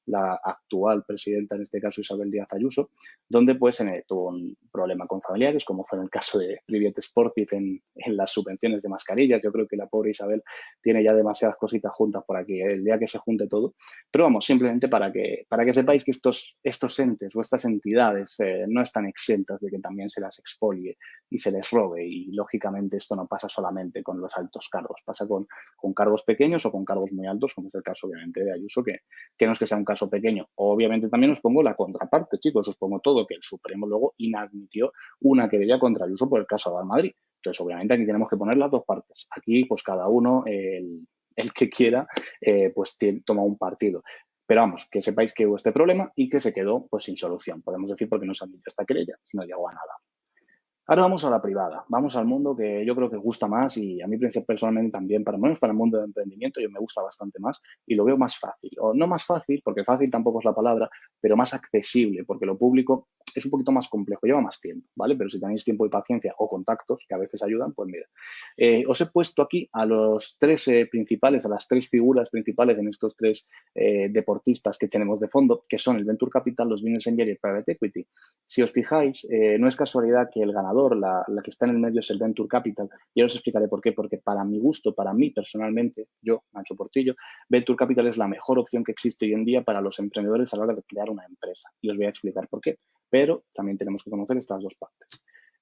[SPEAKER 1] la actual presidenta, en este caso Isabel Díaz Ayuso, donde pues tuvo un problema con familiares, como fue en el caso de Privet Sportif en las subvenciones de mascarillas. Yo creo que la pobre Isabel tiene ya demasiadas cositas juntas por aquí, el día que se junte todo. Pero vamos, simplemente para que sepáis que estos entes o estas entidades no están exentas de que también se las expolie y se les robe. Y lógicamente esto no pasa solamente con los altos cargos, pasa con cargos pequeños o con cargos muy altos, como es el caso obviamente de Ayuso, que no es que sea un caso pequeño. Obviamente también os pongo la contraparte, chicos, os pongo todo, que el Supremo luego inadmitió una querella contra Ayuso por el caso de Real Madrid. Entonces, obviamente aquí tenemos que poner las dos partes. Aquí, pues cada uno, el que quiera, pues toma un partido. Pero vamos, que sepáis que hubo este problema y que se quedó pues sin solución. Podemos decir porque no se admitió esta querella y no llegó a nada. Ahora vamos a la privada, vamos al mundo que yo creo que gusta más y a mí personalmente también, para menos para el mundo del emprendimiento, yo me gusta bastante más y lo veo más fácil. O no más fácil, porque fácil tampoco es la palabra, pero más accesible, porque lo público es un poquito más complejo, lleva más tiempo, ¿vale? Pero si tenéis tiempo y paciencia o contactos, que a veces ayudan, pues mira. Os he puesto aquí a los tres principales, a las tres figuras principales en estos tres deportistas que tenemos de fondo, que son el Venture Capital, los Business Angel y el Private Equity. Si os fijáis, no es casualidad que el ganador, la que está en el medio es el Venture Capital. Y ahora os explicaré por qué. Porque para mi gusto, para mí personalmente, yo, Nacho Portillo, Venture Capital es la mejor opción que existe hoy en día para los emprendedores a la hora de crear una empresa. Y os voy a explicar por qué. Pero también tenemos que conocer estas dos partes.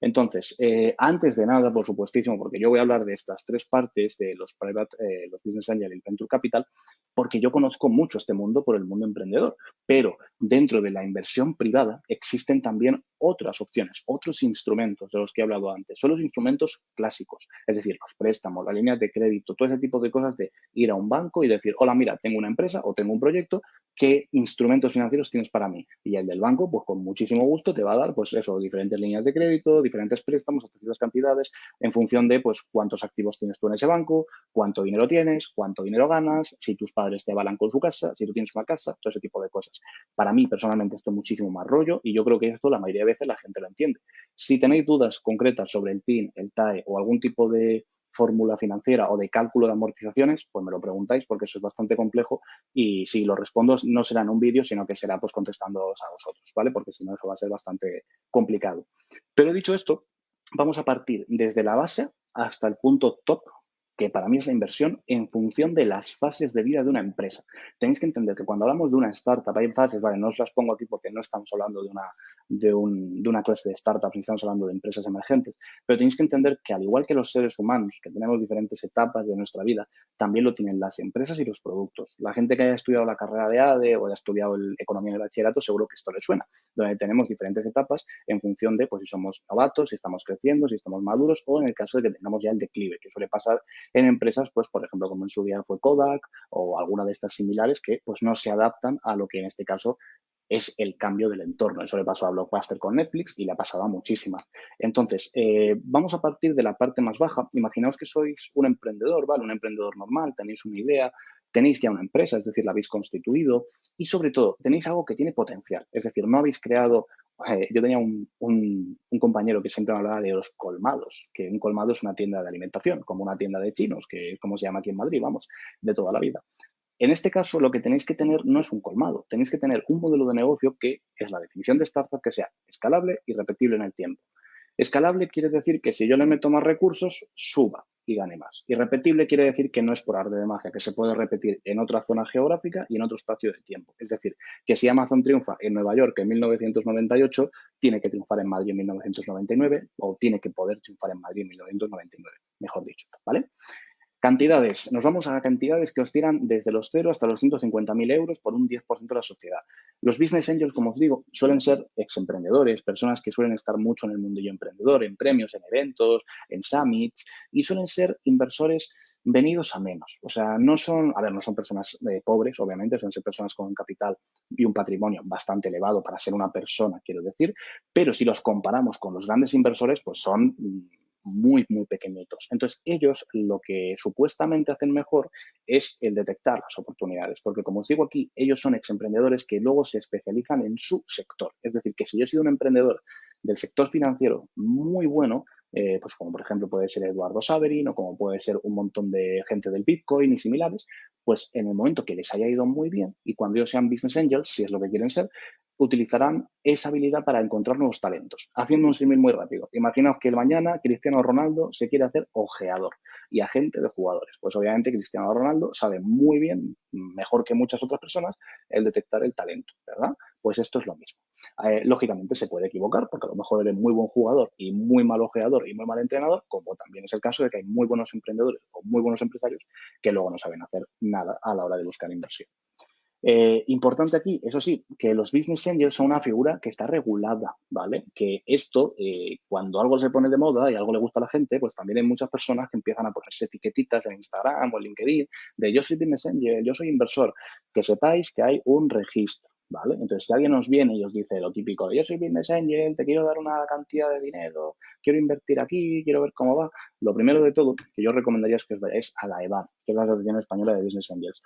[SPEAKER 1] Entonces, antes de nada, por supuestísimo, porque yo voy a hablar de estas tres partes, de los Business Angel y el Venture Capital, porque yo conozco mucho este mundo por el mundo emprendedor, pero dentro de la inversión privada existen también otras opciones, otros instrumentos de los que he hablado antes. Son los instrumentos clásicos, es decir, los préstamos, las líneas de crédito, todo ese tipo de cosas de ir a un banco y decir, hola, mira, tengo una empresa o tengo un proyecto, ¿qué instrumentos financieros tienes para mí? Y el del banco, pues con muchísimo gusto te va a dar, pues eso, diferentes líneas de crédito, diferentes préstamos, hasta ciertas cantidades, en función de, pues, cuántos activos tienes tú en ese banco, cuánto dinero tienes, cuánto dinero ganas, si tus padres te avalan con su casa, si tú tienes una casa, todo ese tipo de cosas. Para mí, personalmente, esto es muchísimo más rollo y yo creo que esto la mayoría de veces la gente lo entiende. Si tenéis dudas concretas sobre el TIN, el TAE o algún tipo de fórmula financiera o de cálculo de amortizaciones, pues me lo preguntáis porque eso es bastante complejo y si lo respondo no será en un vídeo, sino que será pues contestándoos a vosotros, ¿vale? Porque si no eso va a ser bastante complicado. Pero dicho esto, vamos a partir desde la base hasta el punto top, que para mí es la inversión en función de las fases de vida de una empresa. Tenéis que entender que cuando hablamos de una startup hay fases, vale, no os las pongo aquí porque no estamos hablando de una clase de startups, ni estamos hablando de empresas emergentes, pero tenéis que entender que al igual que los seres humanos, que tenemos diferentes etapas de nuestra vida, también lo tienen las empresas y los productos. La gente que haya estudiado la carrera de ADE o haya estudiado economía en el bachillerato, seguro que esto le suena, donde tenemos diferentes etapas en función de pues, si somos novatos, si estamos creciendo, si estamos maduros o en el caso de que tengamos ya el declive, que suele pasar en empresas, pues por ejemplo, como en su día fue Kodak o alguna de estas similares que pues no se adaptan a lo que en este caso es el cambio del entorno. Eso le pasó a Blockbuster con Netflix y le ha pasado a muchísimas. Entonces, vamos a partir de la parte más baja. Imaginaos que sois un emprendedor, ¿vale? Un emprendedor normal, tenéis una idea, tenéis ya una empresa, es decir, la habéis constituido y sobre todo tenéis algo que tiene potencial. Es decir, no habéis creado yo tenía un compañero que siempre me hablaba de los colmados, que un colmado es una tienda de alimentación, como una tienda de chinos, que es como se llama aquí en Madrid, vamos, de toda la vida. En este caso, lo que tenéis que tener no es un colmado, tenéis que tener un modelo de negocio que es la definición de startup que sea escalable y repetible en el tiempo. Escalable quiere decir que si yo le meto más recursos, suba y gane más. Irrepetible quiere decir que no es por arte de magia, que se puede repetir en otra zona geográfica y en otro espacio de tiempo. Es decir, que si Amazon triunfa en Nueva York en 1998, tiene que triunfar en Madrid en 1999 o tiene que poder triunfar en Madrid en 1999, mejor dicho, ¿vale? Cantidades. Nos vamos a cantidades que oscilan desde los 0 hasta los 150.000 euros por un 10% de la sociedad. Los business angels, como os digo, suelen ser ex-emprendedores, personas que suelen estar mucho en el mundillo emprendedor, en premios, en eventos, en summits, y suelen ser inversores venidos a menos. O sea, no son, a ver, no son personas pobres, obviamente, suelen ser personas con un capital y un patrimonio bastante elevado para ser una persona, quiero decir, pero si los comparamos con los grandes inversores, pues son muy, muy pequeñitos. Entonces, ellos lo que supuestamente hacen mejor es el detectar las oportunidades, porque como os digo aquí, ellos son ex-emprendedores que luego se especializan en su sector. Es decir, que si yo he sido un emprendedor del sector financiero muy bueno, pues como por ejemplo puede ser Eduardo Saverin o como puede ser un montón de gente del Bitcoin y similares, pues en el momento que les haya ido muy bien y cuando ellos sean business angels, si es lo que quieren ser, utilizarán esa habilidad para encontrar nuevos talentos. Haciendo un símil muy rápido. Imaginaos que mañana Cristiano Ronaldo se quiere hacer ojeador y agente de jugadores. Pues obviamente Cristiano Ronaldo sabe muy bien, mejor que muchas otras personas, el detectar el talento, ¿verdad? Pues esto es lo mismo. Lógicamente se puede equivocar porque a lo mejor eres muy buen jugador y muy mal ojeador y muy mal entrenador, como también es el caso de que hay muy buenos emprendedores o muy buenos empresarios que luego no saben hacer nada a la hora de buscar inversión. Importante aquí, eso sí, que los business angels son una figura que está regulada, ¿vale? Que esto, cuando algo se pone de moda y algo le gusta a la gente, pues también hay muchas personas que empiezan a ponerse etiquetitas en Instagram o en LinkedIn de yo soy business angel, yo soy inversor. Que sepáis que hay un registro, ¿vale? Entonces, si alguien nos viene y os dice lo típico de yo soy business angel, te quiero dar una cantidad de dinero, quiero invertir aquí, quiero ver cómo va, lo primero de todo que yo recomendaría es que os vayáis a la EBAN, que es la Asociación Española de Business Angels.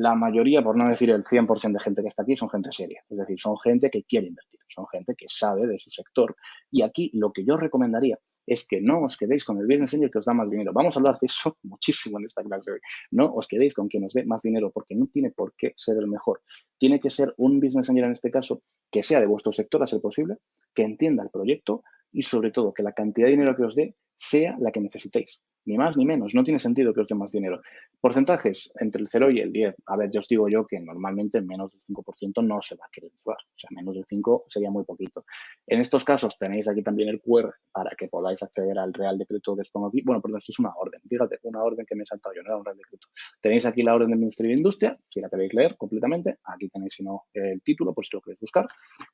[SPEAKER 1] La mayoría, por no decir el 100% de gente que está aquí, son gente seria. Es decir, son gente que quiere invertir, son gente que sabe de su sector. Y aquí lo que yo recomendaría es que no os quedéis con el business angel que os da más dinero. Vamos a hablar de eso muchísimo en esta clase hoy. No os quedéis con quien os dé más dinero porque no tiene por qué ser el mejor. Tiene que ser un business angel en este caso que sea de vuestro sector a ser posible, que entienda el proyecto y sobre todo que la cantidad de dinero que os dé sea la que necesitéis. Ni más ni menos. No tiene sentido que os dé más dinero. Porcentajes entre el 0 y el 10. A ver, yo os digo yo que normalmente menos del 5% no se va a querer llevar. O sea, menos del 5 sería muy poquito. En estos casos tenéis aquí también el QR para que podáis acceder al Real Decreto que os pongo aquí. Bueno, perdón, esto es una orden. Fíjate, una orden que me he saltado yo, no era un Real Decreto. Tenéis aquí la orden del Ministerio de Industria, si la queréis leer completamente. Aquí tenéis, si no, el título, pues si lo queréis buscar.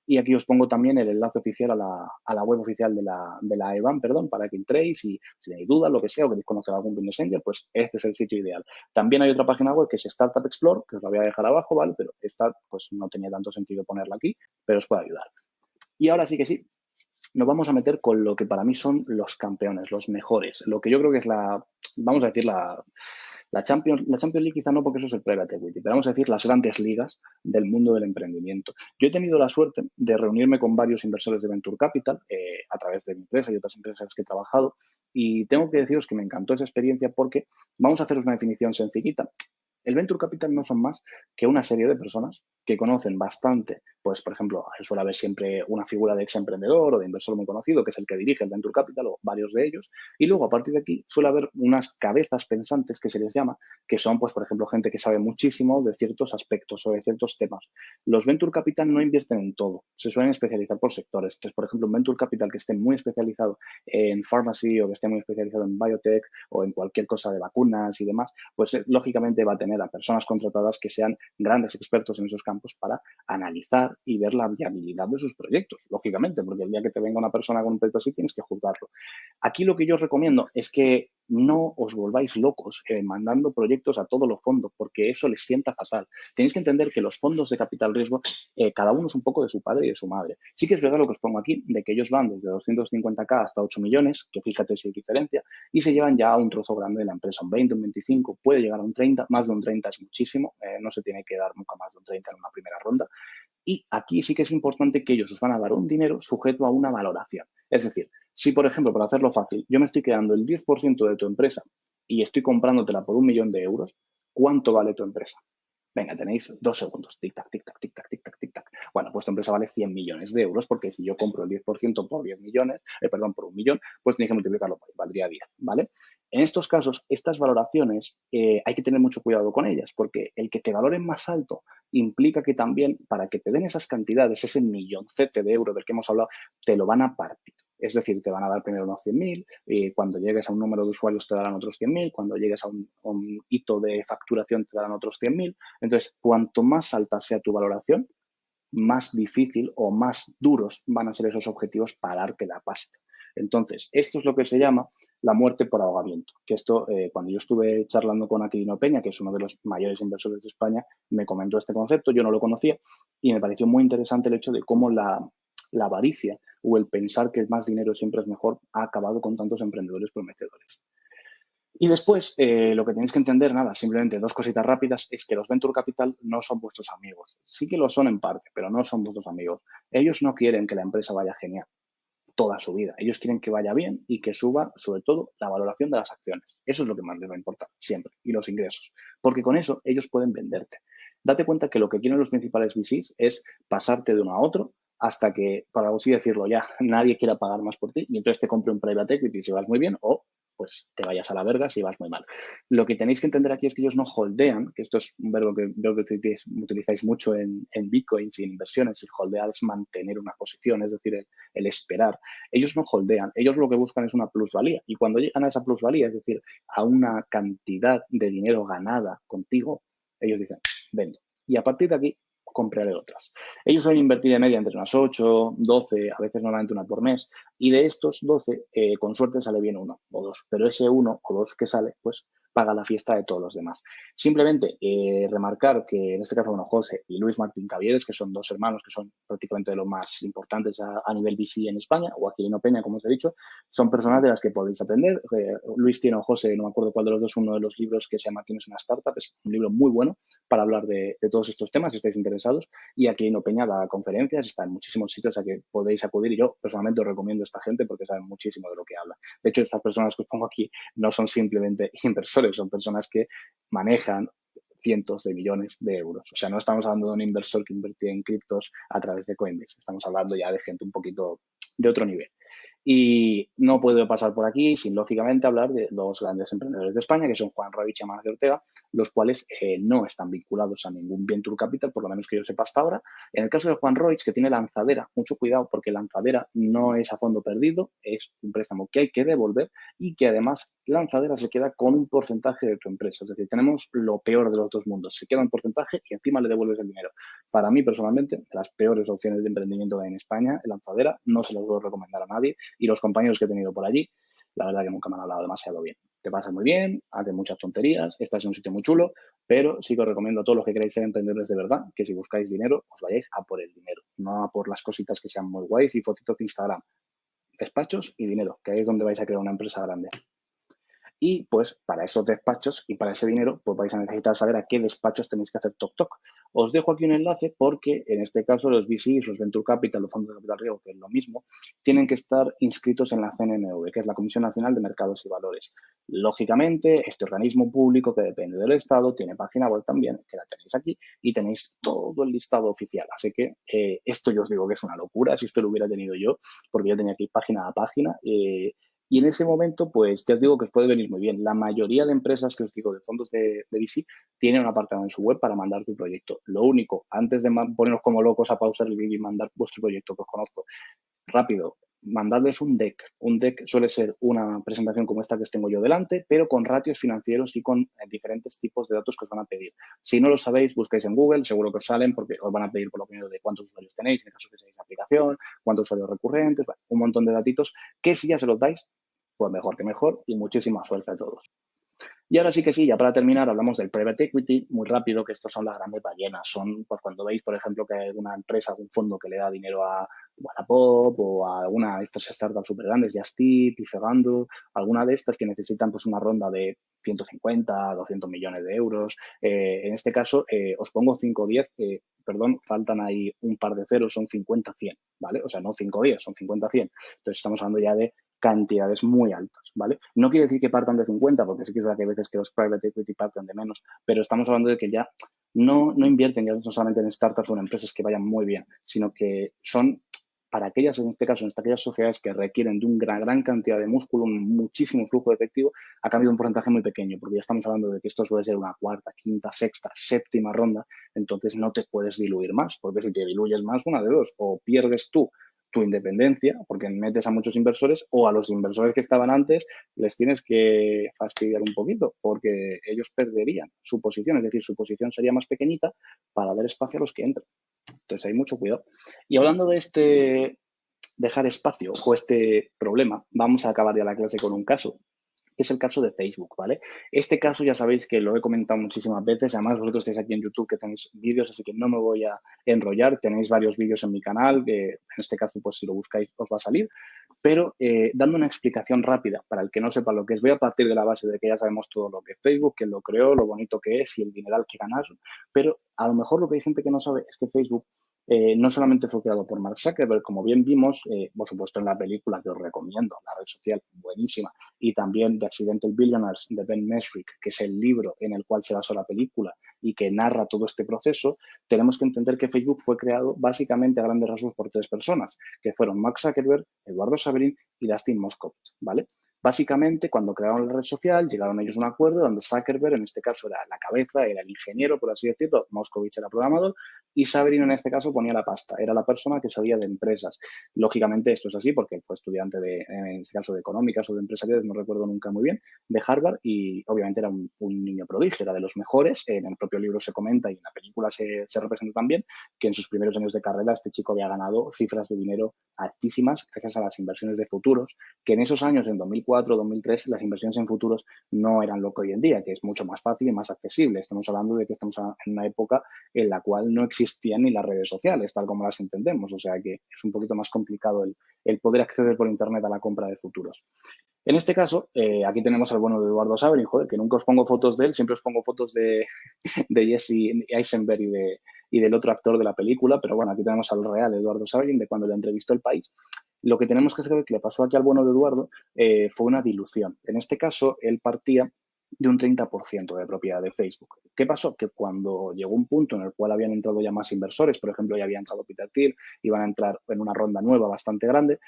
[SPEAKER 1] Y aquí os pongo también el enlace oficial a la web oficial de la EBAN, perdón, para que entréis y si tenéis dudas, lo que sea, o queréis conocer algún business angel, pues este es el sitio ideal. También hay otra página web que es Startup Explore, que os la voy a dejar abajo, ¿vale? Pero esta pues no tenía tanto sentido ponerla aquí, pero os puede ayudar. Y ahora sí que sí, nos vamos a meter con lo que para mí son los campeones, los mejores. Lo que yo creo que es vamos a decir, la Champions League quizá no porque eso es el private equity, pero vamos a decir las grandes ligas del mundo del emprendimiento. Yo he tenido la suerte de reunirme con varios inversores de Venture Capital a través de mi empresa y otras empresas que he trabajado y tengo que deciros que me encantó esa experiencia porque vamos a haceros una definición sencillita. El Venture Capital no son más que una serie de personas que conocen bastante, pues, por ejemplo, suele haber siempre una figura de ex emprendedor o de inversor muy conocido, que es el que dirige el Venture Capital o varios de ellos, y luego a partir de aquí suele haber unas cabezas pensantes que se les llama, que son, pues, por ejemplo, gente que sabe muchísimo de ciertos aspectos o de ciertos temas. Los Venture Capital no invierten en todo, se suelen especializar por sectores. Entonces, por ejemplo, un Venture Capital que esté muy especializado en pharmacy o que esté muy especializado en biotech o en cualquier cosa de vacunas y demás, pues lógicamente va a tener a personas contratadas que sean grandes expertos en esos campos para analizar y ver la viabilidad de sus proyectos, lógicamente, porque el día que te venga una persona con un proyecto así tienes que juzgarlo. Aquí lo que yo os recomiendo es que no os volváis locos mandando proyectos a todos los fondos, porque eso les sienta fatal. Tenéis que entender que los fondos de capital riesgo, cada uno es un poco de su padre y de su madre. Sí que es verdad lo que os pongo aquí, de que ellos van desde 250K hasta 8 millones, que fíjate si hay diferencia, y se llevan ya a un trozo grande de la empresa, un 20, un 25, puede llegar a un 30, más de un 30 es muchísimo, no se tiene que dar nunca más de un 30 en una primera ronda. Y aquí sí que es importante que ellos os van a dar un dinero sujeto a una valoración. Es decir, si, por ejemplo, para hacerlo fácil, yo me estoy quedando el 10% de tu empresa y estoy comprándotela por 1 millón de euros, ¿cuánto vale tu empresa? Venga, tenéis 2 segundos. Tic-tac, tic-tac, tic-tac, tic-tac, tic-tac. Bueno, pues tu empresa vale 100 millones de euros porque si yo compro el 10% por 10 millones, por 1 millón, pues tienes que multiplicarlo por ahí, valdría 10, ¿vale? En estos casos, estas valoraciones hay que tener mucho cuidado con ellas porque el que te valoren más alto implica que también para que te den esas cantidades, ese milloncete de euros del que hemos hablado, te lo van a partir. Es decir, te van a dar primero unos 100.000, cuando llegues a un número de usuarios te darán otros 100.000, cuando llegues a un hito de facturación te darán otros 100.000. Entonces, cuanto más alta sea tu valoración, más difícil o más duros van a ser esos objetivos para darte la pasta. Entonces, esto es lo que se llama la muerte por ahogamiento. Que esto, cuando yo estuve charlando con Aquilino Peña, que es uno de los mayores inversores de España, me comentó este concepto, yo no lo conocía y me pareció muy interesante el hecho de cómo la avaricia o el pensar que más dinero siempre es mejor ha acabado con tantos emprendedores prometedores. Y después, lo que tenéis que entender, nada, simplemente dos cositas rápidas, es que los Venture Capital no son vuestros amigos. Sí que lo son en parte, pero no son vuestros amigos. Ellos no quieren que la empresa vaya genial toda su vida. Ellos quieren que vaya bien y que suba, sobre todo, la valoración de las acciones. Eso es lo que más les va a importar, siempre, y los ingresos. Porque con eso ellos pueden venderte. Date cuenta que lo que quieren los principales VCs es pasarte de uno a otro hasta que, para así decirlo ya, nadie quiera pagar más por ti y entonces te compre un private equity si vas muy bien o pues te vayas a la verga si vas muy mal. Lo que tenéis que entender aquí es que ellos no holdean, que esto es un verbo que veo que utilizáis mucho en Bitcoins y en inversiones, y holdear es mantener una posición, es decir, el esperar. Ellos no holdean, ellos lo que buscan es una plusvalía. Y cuando llegan a esa plusvalía, es decir, a una cantidad de dinero ganada contigo, ellos dicen, vendo. Y a partir de aquí, compraré otras. Ellos suelen invertir de media entre unas 8, 12, a veces normalmente una por mes, y de estos 12, con suerte sale bien uno o dos, pero ese uno o dos que sale, pues paga la fiesta de todos los demás. Simplemente remarcar que en este caso, bueno, José y Luis Martín Cavieres, que son dos hermanos que son prácticamente de los más importantes a nivel VC en España, o Aquilino Peña, como os he dicho, son personas de las que podéis aprender. Luis tiene, o José, no me acuerdo cuál de los dos, uno de los libros que se llama Tienes una startup, es un libro muy bueno para hablar de todos estos temas, si estáis interesados, y Aquilino Peña da conferencias, está en muchísimos sitios a que podéis acudir, y yo personalmente os recomiendo a esta gente porque saben muchísimo de lo que habla. De hecho, estas personas que os pongo aquí no son simplemente inversores, son personas que manejan cientos de millones de euros. O sea, no estamos hablando de un inversor que invertía en criptos a través de Coinbase, estamos hablando ya de gente un poquito de otro nivel. Y no puedo pasar por aquí sin, lógicamente, hablar de dos grandes emprendedores de España, que son Juan Roig y Amancio Ortega, los cuales no están vinculados a ningún Venture Capital, por lo menos que yo sepa hasta ahora. En el caso de Juan Roig, que tiene Lanzadera, mucho cuidado porque Lanzadera no es a fondo perdido, es un préstamo que hay que devolver y que además Lanzadera se queda con un porcentaje de tu empresa. Es decir, tenemos lo peor de los dos mundos. Se queda un porcentaje y encima le devuelves el dinero. Para mí, personalmente, las peores opciones de emprendimiento en España, Lanzadera, no se las puedo recomendar a nadie. Y los compañeros que he tenido por allí, la verdad que nunca me han hablado demasiado bien. Te pasas muy bien, haces muchas tonterías, estás en un sitio muy chulo, pero sí que os recomiendo a todos los que queráis ser emprendedores de verdad que si buscáis dinero, os vayáis a por el dinero, no a por las cositas que sean muy guays y fotitos de Instagram. Despachos y dinero, que ahí es donde vais a crear una empresa grande. Y pues para esos despachos y para ese dinero, pues vais a necesitar saber a qué despachos tenéis que hacer toc. Os dejo aquí un enlace porque en este caso los VCs, los Venture Capital, los fondos de capital riesgo, que es lo mismo, tienen que estar inscritos en la CNMV, que es la Comisión Nacional de Mercados y Valores. Lógicamente, este organismo público que depende del Estado tiene página web también, que la tenéis aquí, y tenéis todo el listado oficial. Así que esto yo os digo que es una locura, si esto lo hubiera tenido yo, porque yo tenía que ir página a página. Y en ese momento, pues ya os digo que os puede venir muy bien. La mayoría de empresas que os digo de fondos de VC tienen un apartado en su web para mandar tu proyecto. Lo único, antes de poneros como locos a pausar el vídeo y mandar vuestro proyecto que os conozco, rápido, mandadles un deck. Un deck suele ser una presentación como esta que os tengo yo delante, pero con ratios financieros y con diferentes tipos de datos que os van a pedir. Si no lo sabéis, buscáis en Google, seguro que os salen porque os van a pedir por lo menos de cuántos usuarios tenéis, en el caso que seáis aplicación, cuántos usuarios recurrentes, bueno, un montón de datitos que si ya se los dais,
[SPEAKER 2] pues mejor que mejor y muchísima suerte a todos. Y ahora sí que sí, ya para terminar, hablamos del private equity, muy rápido, que estos son las grandes ballenas. Son, pues cuando veis, por ejemplo, que hay alguna empresa, algún fondo que le da dinero a Wallapop o a alguna de estas startups súper grandes, Just Eat y Fegando, alguna de estas que necesitan pues una ronda de 150, 200 millones de euros. En este caso, os pongo 5 o 10, perdón, faltan ahí un par de ceros, son 50, 100, ¿vale? O sea, no 5 o 10, son 50, 100. Entonces estamos hablando ya de cantidades muy altas, ¿vale? No quiere decir que partan de 50, porque sí que es verdad que hay veces que los private equity parten de menos, pero estamos hablando de que ya no invierten ya no solamente en startups o en empresas que vayan muy bien, sino que son para aquellas, en este caso, en aquellas sociedades que requieren de una gran cantidad de músculo, un muchísimo flujo de efectivo, a cambio de un porcentaje muy pequeño, porque ya estamos hablando de que esto suele ser una cuarta, quinta, sexta, séptima ronda, entonces no te puedes diluir más, porque si te diluyes más, una de dos, o pierdes tú tu independencia, porque metes a muchos inversores, o a los inversores que estaban antes les tienes que fastidiar un poquito, porque ellos perderían su posición, es decir, su posición sería más pequeñita para dar espacio a los que entran. Entonces hay mucho cuidado. Y hablando de este dejar espacio o este problema, vamos a acabar ya la clase con un caso. Es el caso de Facebook, ¿vale? Este caso ya sabéis que lo he comentado muchísimas veces, además vosotros estáis aquí en YouTube que tenéis vídeos, así que no me voy a enrollar, tenéis varios vídeos en mi canal, que en este caso pues si lo buscáis os va a salir, pero dando una explicación rápida para el que no sepa lo que es, voy a partir de la base de que ya sabemos todo lo que es Facebook, quién lo creó, lo bonito que es y el dineral que ganas, pero a lo mejor lo que hay gente que no sabe es que Facebook no solamente fue creado por Mark Zuckerberg, como bien vimos, por supuesto en la película que os recomiendo, la red social buenísima, y también The Accidental Billionaires de Ben Mezrich, que es el libro en el cual se basó la película y que narra todo este proceso, tenemos que entender que Facebook fue creado básicamente a grandes rasgos por tres personas, que fueron Mark Zuckerberg, Eduardo Saverin y Dustin Moskovitz, ¿vale? Básicamente, cuando crearon la red social, llegaron ellos a un acuerdo donde Zuckerberg, en este caso, era la cabeza, era el ingeniero, por así decirlo, Moskovitz era programador, y Saverin, en este caso, ponía la pasta. Era la persona que sabía de empresas. Lógicamente, esto es así porque fue estudiante de, en este caso, de económicas o de empresariales, no recuerdo nunca muy bien, de Harvard, y obviamente era un niño prodigio, era de los mejores. En el propio libro se comenta y en la película se representa también que en sus primeros años de carrera este chico había ganado cifras de dinero altísimas gracias a las inversiones de futuros, que en esos años, en 2004, 2003, las inversiones en futuros no eran lo que hoy en día, que es mucho más fácil y más accesible. Estamos hablando de que estamos en una época en la cual no existían ni las redes sociales, tal como las entendemos. O sea que es un poquito más complicado el poder acceder por Internet a la compra de futuros. En este caso, aquí tenemos al bueno de Eduardo Saverin, joder, que nunca os pongo fotos de él, siempre os pongo fotos de Jesse Eisenberg y del otro actor de la película, pero bueno, aquí tenemos al real Eduardo Saverin de cuando le entrevistó El País. Lo que tenemos que saber que le pasó aquí al bueno de Eduardo fue una dilución. En este caso, él partía de un 30% de propiedad de Facebook. ¿Qué pasó? Que cuando llegó un punto en el cual habían entrado ya más inversores, por ejemplo, ya había entrado Peter Thiel, iban a entrar en una ronda nueva bastante grande,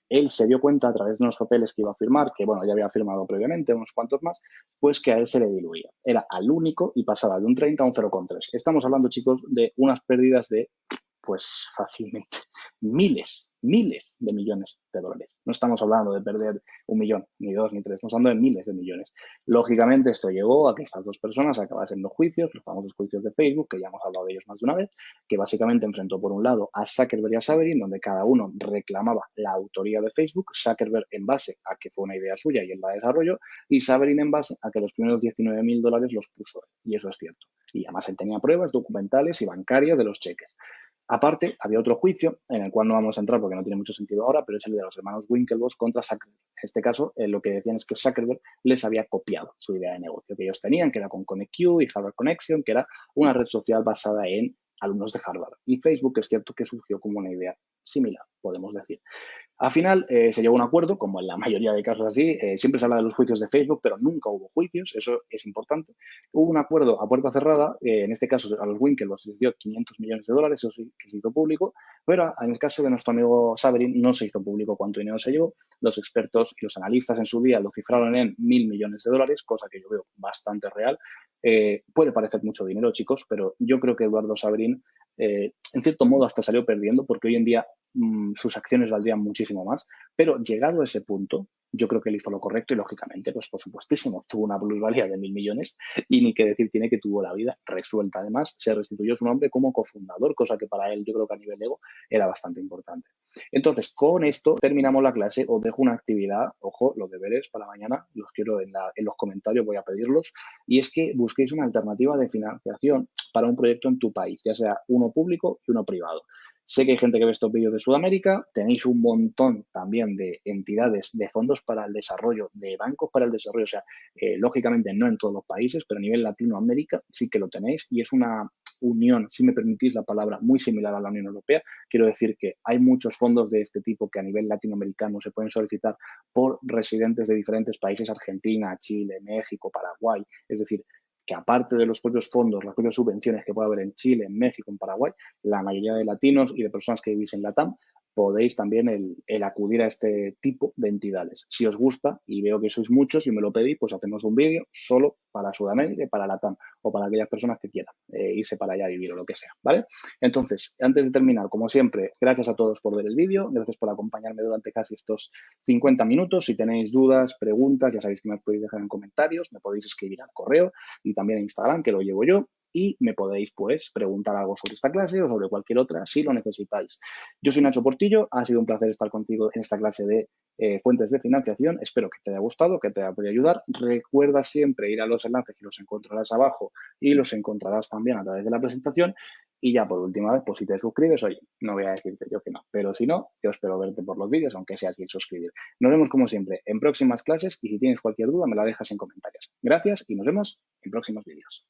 [SPEAKER 2] él se dio cuenta a través de unos papeles que iba a firmar, que bueno, ya había firmado previamente, unos cuantos más, pues que a él se le diluía. Era al único y pasaba de un 30 a un 0,3. Estamos hablando, chicos, de unas pérdidas de pues fácilmente miles de millones de dólares. No estamos hablando de perder 1 millón, ni dos, ni tres, estamos hablando de miles de millones. Lógicamente, esto llevó a que estas dos personas acabasen los juicios, los famosos juicios de Facebook, que ya hemos hablado de ellos más de una vez, que básicamente enfrentó por un lado a Zuckerberg y a Saverin, donde cada uno reclamaba la autoría de Facebook, Zuckerberg en base a que fue una idea suya y él la desarrolló, y Saverin en base a que los primeros $19.000 los puso él, y eso es cierto. Y además él tenía pruebas documentales y bancarias de los cheques. Aparte, había otro juicio en el cual no vamos a entrar porque no tiene mucho sentido ahora, pero es el de los hermanos Winklevoss contra Zuckerberg. En este caso, lo que decían es que Zuckerberg les había copiado su idea de negocio que ellos tenían, que era con ConnectU y Harvard Connection, que era una red social basada en alumnos de Harvard. Y Facebook es cierto que surgió como una idea similar, podemos decir. Al final se llegó a un acuerdo, como en la mayoría de casos así. Siempre se habla de los juicios de Facebook, pero nunca hubo juicios, eso es importante. Hubo un acuerdo a puerta cerrada, en este caso a los Winklevoss se les dio $500 millones, eso sí que se hizo público, pero en el caso de nuestro amigo Saverin no se hizo público cuánto dinero se llevó. Los expertos y los analistas en su día lo cifraron en $1.000 millones, cosa que yo veo bastante real. Puede parecer mucho dinero, chicos, pero yo creo que Eduardo Saverin, en cierto modo, hasta salió perdiendo porque hoy en día sus acciones valdrían muchísimo más, pero llegado a ese punto, yo creo que él hizo lo correcto y lógicamente, pues por supuestísimo, tuvo una plusvalía de 1.000 millones y ni que decir tiene que tuvo la vida resuelta. Además, se restituyó su nombre como cofundador, cosa que para él yo creo que a nivel ego era bastante importante. Entonces, con esto terminamos la clase. Os dejo una actividad, ojo, los deberes para mañana, los quiero en los comentarios, voy a pedirlos, y es que busquéis una alternativa de financiación para un proyecto en tu país, ya sea uno público y uno privado. Sé que hay gente que ve estos vídeos de Sudamérica, tenéis un montón también de entidades, de fondos para el desarrollo, de bancos para el desarrollo, o sea, lógicamente no en todos los países, pero a nivel Latinoamérica sí que lo tenéis y es una unión, si me permitís la palabra, muy similar a la Unión Europea. Quiero decir que hay muchos fondos de este tipo que a nivel latinoamericano se pueden solicitar por residentes de diferentes países, Argentina, Chile, México, Paraguay. Es decir, que aparte de los propios fondos, las propias subvenciones que puede haber en Chile, en México, en Paraguay, la mayoría de latinos y de personas que vivís en Latam podéis también el acudir a este tipo de entidades. Si os gusta, y veo que sois muchos y me lo pedís, pues hacemos un vídeo solo para Sudamérica y para Latam, o para aquellas personas que quieran irse para allá a vivir o lo que sea, ¿vale? Entonces, antes de terminar, como siempre, gracias a todos por ver el vídeo, gracias por acompañarme durante casi estos 50 minutos. Si tenéis dudas, preguntas, ya sabéis que me las podéis dejar en comentarios, me podéis escribir al correo y también a Instagram, que lo llevo yo, y me podéis, pues, preguntar algo sobre esta clase o sobre cualquier otra si lo necesitáis. Yo soy Nacho Portillo, ha sido un placer estar contigo en esta clase de fuentes de financiación. Espero que te haya gustado, que te haya podido ayudar. Recuerda siempre ir a los enlaces que los encontrarás abajo y los encontrarás también a través de la presentación. Y ya por última vez, pues si te suscribes, oye, no voy a decirte yo que no, pero si no, yo espero verte por los vídeos, aunque sea sin suscribir. Nos vemos como siempre en próximas clases y si tienes cualquier duda me la dejas en comentarios. Gracias y nos vemos en próximos vídeos.